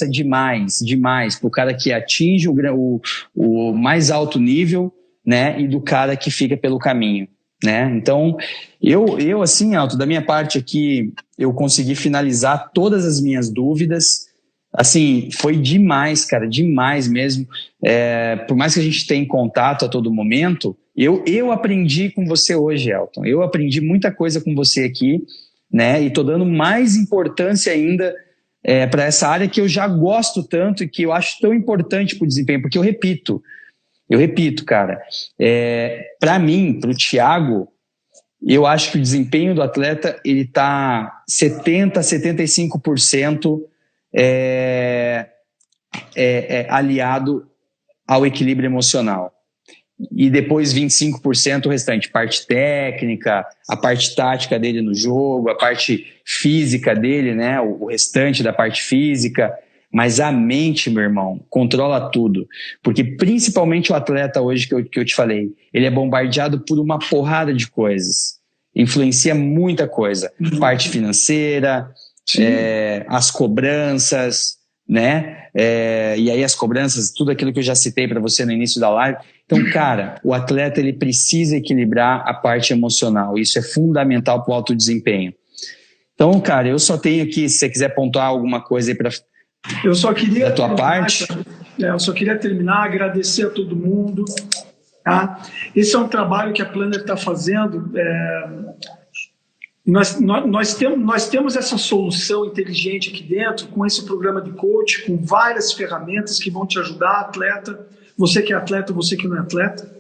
Speaker 3: demais para o cara que atinge o mais alto nível, né, e do cara que fica pelo caminho, né? Então, eu assim, Alto, da minha parte aqui, eu consegui finalizar todas as minhas dúvidas. Assim, foi demais, cara, demais mesmo. Por mais que a gente tenha contato a todo momento, eu aprendi com você hoje, Elton. Eu aprendi muita coisa com você aqui, né? E tô dando mais importância ainda para essa área que eu já gosto tanto e que eu acho tão importante para o desempenho, porque eu repito, cara, para mim, para o Thiago, eu acho que o desempenho do atleta ele está 70-75% aliado ao equilíbrio emocional. E depois 25% o restante, parte técnica, a parte tática dele no jogo, a parte física dele, né? O restante da parte física. Mas a mente, meu irmão, controla tudo. Porque principalmente o atleta hoje que eu te falei, ele é bombardeado por uma porrada de coisas. Influencia muita coisa. Parte financeira, as cobranças, né? E aí as cobranças, tudo aquilo que eu já citei para você no início da live. Então, cara, o atleta ele precisa equilibrar a parte emocional. Isso é fundamental para o alto desempenho. Então, cara, eu só tenho aqui, se você quiser pontuar alguma coisa aí para da tua parte.
Speaker 2: Eu só queria terminar, agradecer a todo mundo. Tá? Esse é um trabalho que a Planner está fazendo. Nós temos essa solução inteligente aqui dentro, com esse programa de coach, com várias ferramentas que vão te ajudar, atleta, você que é atleta, você que não é atleta.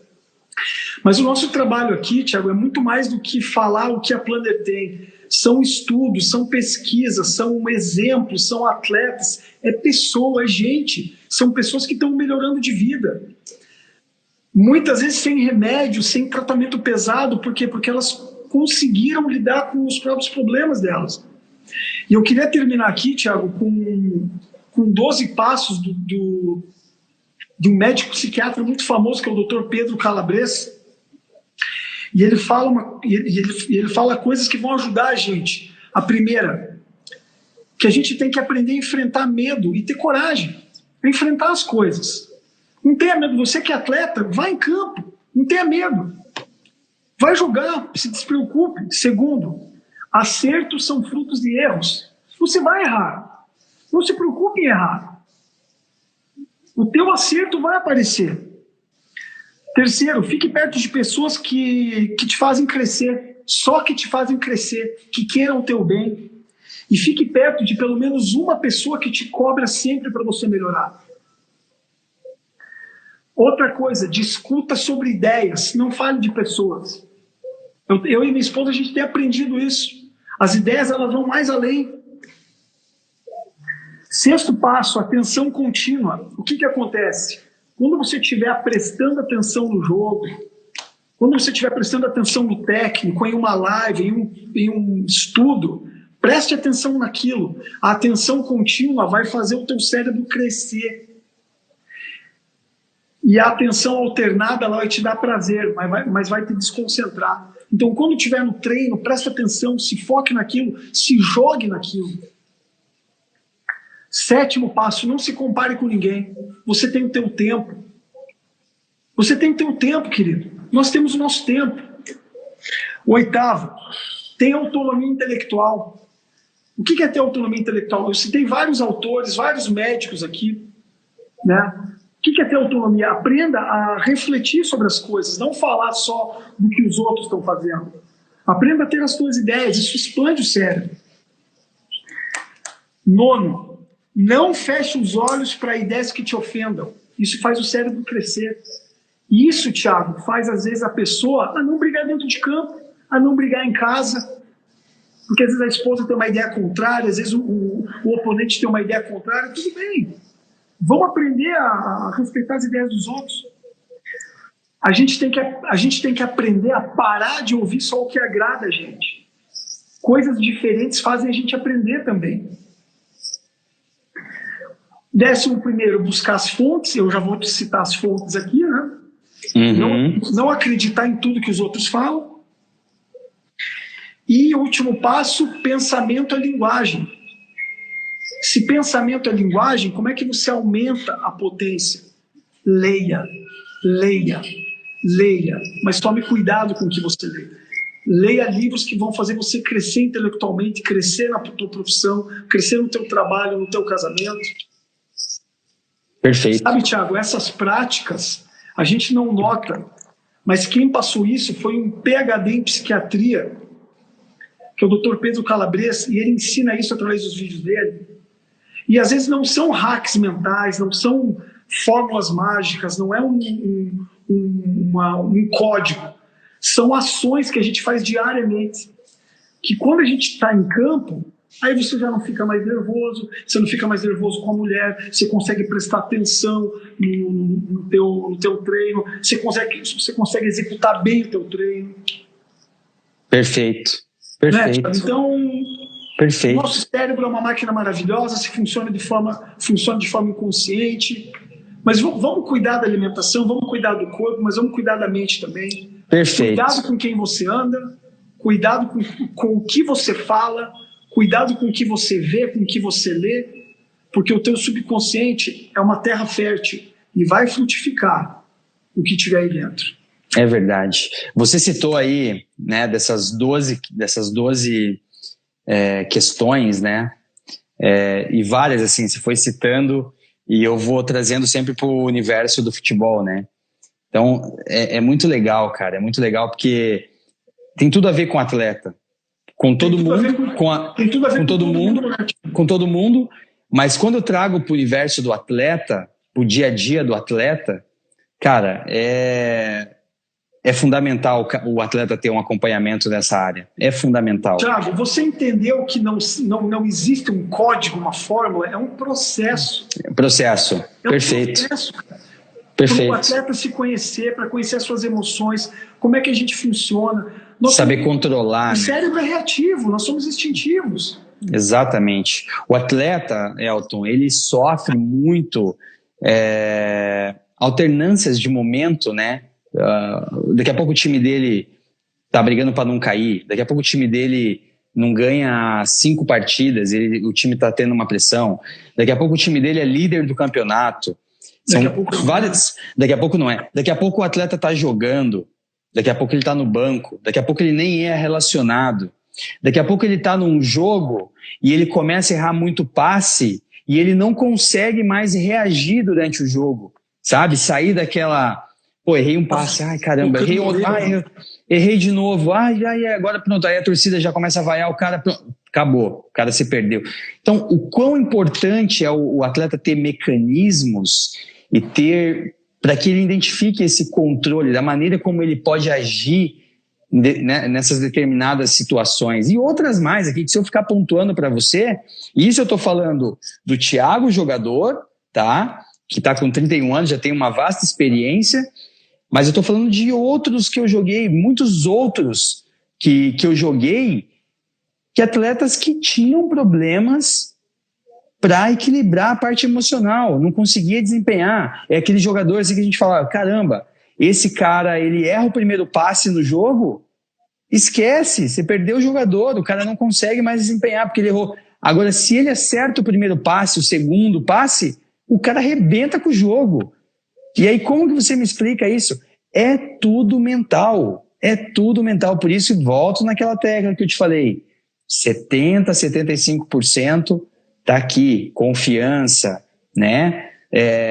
Speaker 2: Mas o nosso trabalho aqui, Thiago, é muito mais do que falar o que a Planner tem. São estudos, são pesquisas, são exemplos, são atletas, é pessoa, é gente. São pessoas que estão melhorando de vida. Muitas vezes sem remédio, sem tratamento pesado. Por quê? Porque elas conseguiram lidar com os próprios problemas delas. E eu queria terminar aqui, Thiago, com 12 passos de um médico psiquiatra muito famoso, que é o Dr. Pedro Calabres. E ele fala coisas que vão ajudar a gente. A primeira, que a gente tem que aprender a enfrentar medo e ter coragem para enfrentar as coisas. Não tenha medo. Você que é atleta, vai em campo. Não tenha medo. Vai jogar, se despreocupe. Segundo, acertos são frutos de erros. Você vai errar. Não se preocupe em errar. O teu acerto vai aparecer. Terceiro, fique perto de pessoas que te fazem crescer, só que te fazem crescer, que queiram o teu bem. E fique perto de pelo menos uma pessoa que te cobra sempre para você melhorar. Outra coisa, discuta sobre ideias, não fale de pessoas. Eu e minha esposa, a gente tem aprendido isso. As ideias, elas vão mais além. Sexto passo, atenção contínua. O que acontece? Quando você estiver prestando atenção no jogo, quando você estiver prestando atenção no técnico, em uma live, em um estudo, preste atenção naquilo. A atenção contínua vai fazer o teu cérebro crescer. E a atenção alternada ela vai te dar prazer, mas vai te desconcentrar. Então, quando estiver no treino, preste atenção, se foque naquilo, se jogue naquilo. Sétimo passo, não se compare com ninguém. Você tem o teu tempo. Você tem o teu tempo, querido. Nós temos o nosso tempo. Oitavo, tem autonomia intelectual. O que é ter autonomia intelectual? Eu citei vários autores, vários médicos aqui, né? O que é ter autonomia? Aprenda a refletir sobre as coisas, não falar só do que os outros estão fazendo. Aprenda a ter as suas ideias, isso expande o cérebro. Nono, não feche os olhos para ideias que te ofendam. Isso faz o cérebro crescer. E isso, Thiago, faz às vezes a pessoa a não brigar dentro de campo, a não brigar em casa, porque às vezes a esposa tem uma ideia contrária, às vezes o oponente tem uma ideia contrária, tudo bem. Vamos aprender a respeitar as ideias dos outros. A gente tem que aprender a parar de ouvir só o que agrada a gente. Coisas diferentes fazem a gente aprender também. 11º, buscar as fontes. Eu já vou te citar as fontes aqui, né? Não acreditar em tudo que os outros falam. E último passo, pensamento é linguagem. Se pensamento é linguagem, como é que você aumenta a potência? Leia, leia, leia, mas tome cuidado com o que você lê. Leia livros que vão fazer você crescer intelectualmente, crescer na tua profissão, crescer no teu trabalho, no teu casamento.
Speaker 3: Perfeito.
Speaker 2: Sabe, Thiago, essas práticas a gente não nota, mas quem passou isso foi um PhD em psiquiatria, que é o Dr. Pedro Calabres, e ele ensina isso através dos vídeos dele. E às vezes não são hacks mentais, não são fórmulas mágicas, não é um código. São ações que a gente faz diariamente. Que quando a gente está em campo, aí você já não fica mais nervoso, você não fica mais nervoso com a mulher, você consegue prestar atenção no teu treino, você consegue executar bem o teu treino.
Speaker 3: Perfeito. Perfeito.
Speaker 2: Né? Então,
Speaker 3: perfeito.
Speaker 2: Nosso cérebro é uma máquina maravilhosa, se funciona de forma inconsciente. Mas vamos cuidar da alimentação, vamos cuidar do corpo, mas vamos cuidar da mente também.
Speaker 3: Perfeito.
Speaker 2: Cuidado com quem você anda, cuidado com o que você fala, cuidado com o que você vê, com o que você lê, porque o teu subconsciente é uma terra fértil e vai frutificar o que tiver aí dentro.
Speaker 3: É verdade. Você citou aí, né, dessas 12 questões, né, e várias, assim, você foi citando e eu vou trazendo sempre para o universo do futebol, né. Então, é muito legal, cara, é muito legal porque tem tudo a ver com o atleta, com todo mundo, mas quando eu trago para o universo do atleta, para o dia a dia do atleta, cara, é fundamental o atleta ter um acompanhamento nessa área. É fundamental.
Speaker 2: Thiago, você entendeu que não existe um código, uma fórmula? É um processo.
Speaker 3: Processo. Perfeito.
Speaker 2: Um processo, cara.
Speaker 3: Perfeito.
Speaker 2: Para o atleta se conhecer, para conhecer as suas emoções, como é que a gente funciona.
Speaker 3: Saber controlar.
Speaker 2: O cérebro é reativo, nós somos instintivos.
Speaker 3: Exatamente. O atleta, Elton, ele sofre muito alternâncias de momento, né? Daqui a pouco o time dele tá brigando para não cair, daqui a pouco o time dele não ganha 5 partidas, o time tá tendo uma pressão, daqui a pouco o time dele é líder do campeonato. Daqui a pouco não é. Daqui a pouco o atleta tá jogando, daqui a pouco ele tá no banco, daqui a pouco ele nem é relacionado, daqui a pouco ele tá num jogo e ele começa a errar muito passe e ele não consegue mais reagir durante o jogo, sabe? Sair daquela... Pô, errei um passe, ai caramba, errei de novo, agora pronto, aí a torcida já começa a vaiar, o cara, pronto, acabou, o cara se perdeu. Então, o quão importante é o atleta ter mecanismos e ter, para que ele identifique esse controle, da maneira como ele pode agir nessas determinadas situações. E outras mais aqui, que se eu ficar pontuando para você, isso eu estou falando do Thiago, jogador, tá? Que está com 31 anos, já tem uma vasta experiência, mas eu estou falando de outros que eu joguei, muitos outros que eu joguei, que atletas que tinham problemas para equilibrar a parte emocional, não conseguia desempenhar. É aquele jogador assim que a gente fala, caramba, esse cara, ele erra o primeiro passe no jogo, esquece, você perdeu o jogador, o cara não consegue mais desempenhar porque ele errou. Agora, se ele acerta o primeiro passe, o segundo passe, o cara arrebenta com o jogo. E aí, como que você me explica isso? É tudo mental. É tudo mental. Por isso, volto naquela tecla que eu te falei. 70%, 75% tá aqui. Confiança, né?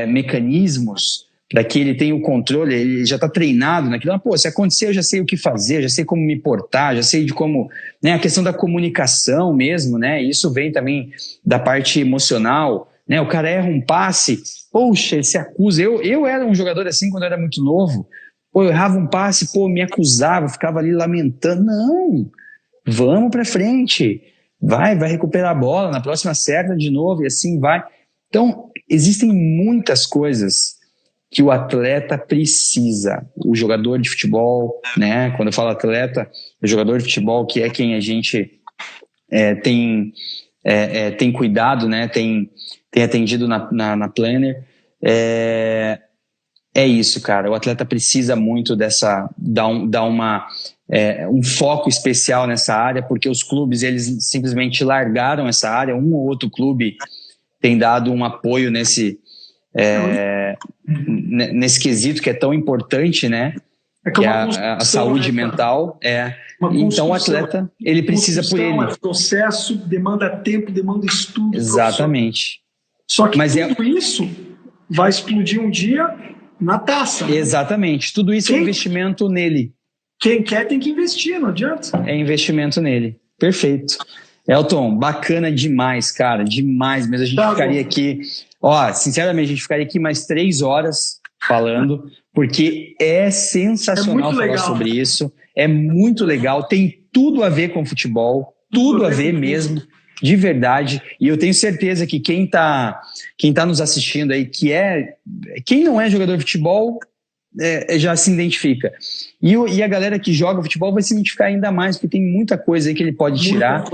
Speaker 3: Mecanismos para que ele tenha o controle. Ele já está treinado naquilo. Pô, se acontecer, eu já sei o que fazer, já sei como me portar, já sei de como... Né? A questão da comunicação mesmo, né? Isso vem também da parte emocional. Né? O cara erra um passe, poxa, ele se acusa. Eu era um jogador assim quando eu era muito novo. Pô, eu errava um passe, pô, me acusava, ficava ali lamentando. Não, vamos pra frente. Vai recuperar a bola, na próxima acerta de novo e assim vai. Então, existem muitas coisas que o atleta precisa. O jogador de futebol, né? Quando eu falo atleta, o jogador de futebol, que é quem a gente tem cuidado, né? Tem atendido na Planner, é é isso, cara. O atleta precisa muito dar um foco especial nessa área, porque os clubes, eles simplesmente largaram essa área. Um ou outro clube tem dado um apoio nesse quesito que é tão importante, né? Que é a saúde mental. Então o atleta, ele precisa por ele.
Speaker 2: É processo, demanda tempo, demanda estudo.
Speaker 3: Exatamente.
Speaker 2: Só que tudo isso vai explodir um dia na taça.
Speaker 3: Exatamente. Tudo isso é investimento nele.
Speaker 2: Quem quer tem que investir, não adianta.
Speaker 3: É investimento nele. Perfeito. Elton, bacana demais, cara. Demais mesmo. A gente ficaria aqui... sinceramente, a gente ficaria aqui mais 3 horas falando, porque é sensacional falar sobre isso. É muito legal. Tem tudo a ver com futebol. Tudo a ver mesmo. De verdade. E eu tenho certeza que quem tá nos assistindo aí, quem não é jogador de futebol, já se identifica. E a galera que joga futebol vai se identificar ainda mais, porque tem muita coisa aí que ele pode tirar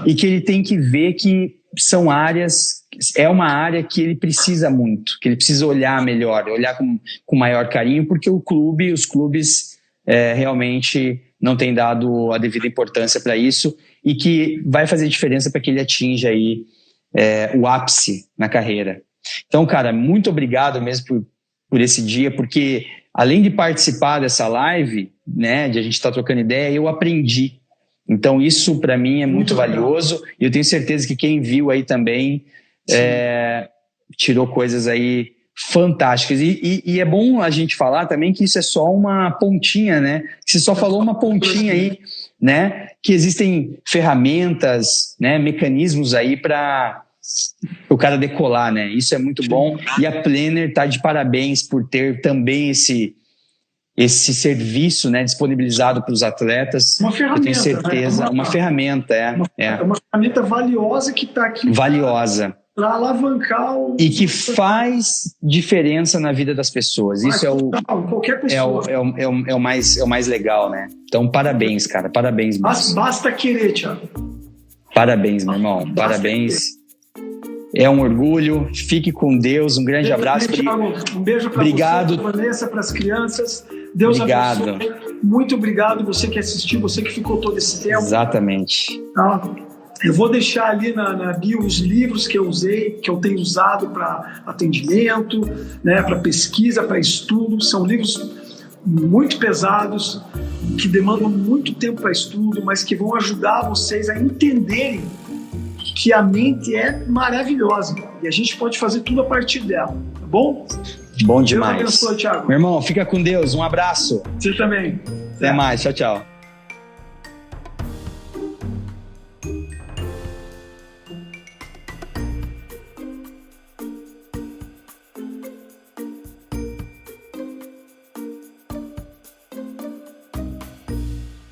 Speaker 3: e que ele tem que ver que são áreas, é uma área que ele precisa muito, que ele precisa olhar melhor, olhar com maior carinho, porque os clubes realmente não têm dado a devida importância para isso, e que vai fazer diferença para que ele atinja aí o ápice na carreira. Então, cara, muito obrigado mesmo por esse dia, porque além de participar dessa live, né, de a gente estar trocando ideia, eu aprendi. Então isso para mim é muito valioso, e eu tenho certeza que quem viu aí também tirou coisas aí fantásticas. E é bom a gente falar também que isso é só uma pontinha, né? Você só falou uma pontinha aí, né? Que existem ferramentas, né? Mecanismos aí para o cara decolar, né? Isso é muito bom. E a Planner tá de parabéns por ter também esse serviço, né, disponibilizado para os atletas.
Speaker 2: Uma ferramenta,
Speaker 3: eu tenho certeza,
Speaker 2: né?
Speaker 3: Uma ferramenta,
Speaker 2: É uma ferramenta valiosa que está aqui.
Speaker 3: Valiosa.
Speaker 2: Para alavancar
Speaker 3: e que faz diferença na vida das pessoas. Isso
Speaker 2: qualquer pessoa.
Speaker 3: É o mais legal, né? Então, parabéns, cara. Parabéns mesmo.
Speaker 2: Basta querer, Thiago.
Speaker 3: Parabéns, meu irmão. Parabéns. É um orgulho. Fique com Deus. Um grande abraço.
Speaker 2: Thiago, um beijo para você, para Vanessa, para as crianças. Deus abençoe. Muito obrigado, você que assistiu, você que ficou todo esse tempo.
Speaker 3: Exatamente.
Speaker 2: Tá? Eu vou deixar ali na bio os livros que eu usei, que eu tenho usado para atendimento, né, para pesquisa, para estudo. São livros muito pesados, que demandam muito tempo para estudo, mas que vão ajudar vocês a entenderem que a mente é maravilhosa e a gente pode fazer tudo a partir dela, tá bom?
Speaker 3: Bom demais.
Speaker 2: Deus abençoe, Thiago.
Speaker 3: Meu irmão, fica com Deus. Um abraço.
Speaker 2: Você também.
Speaker 3: Até mais. Tchau, tchau.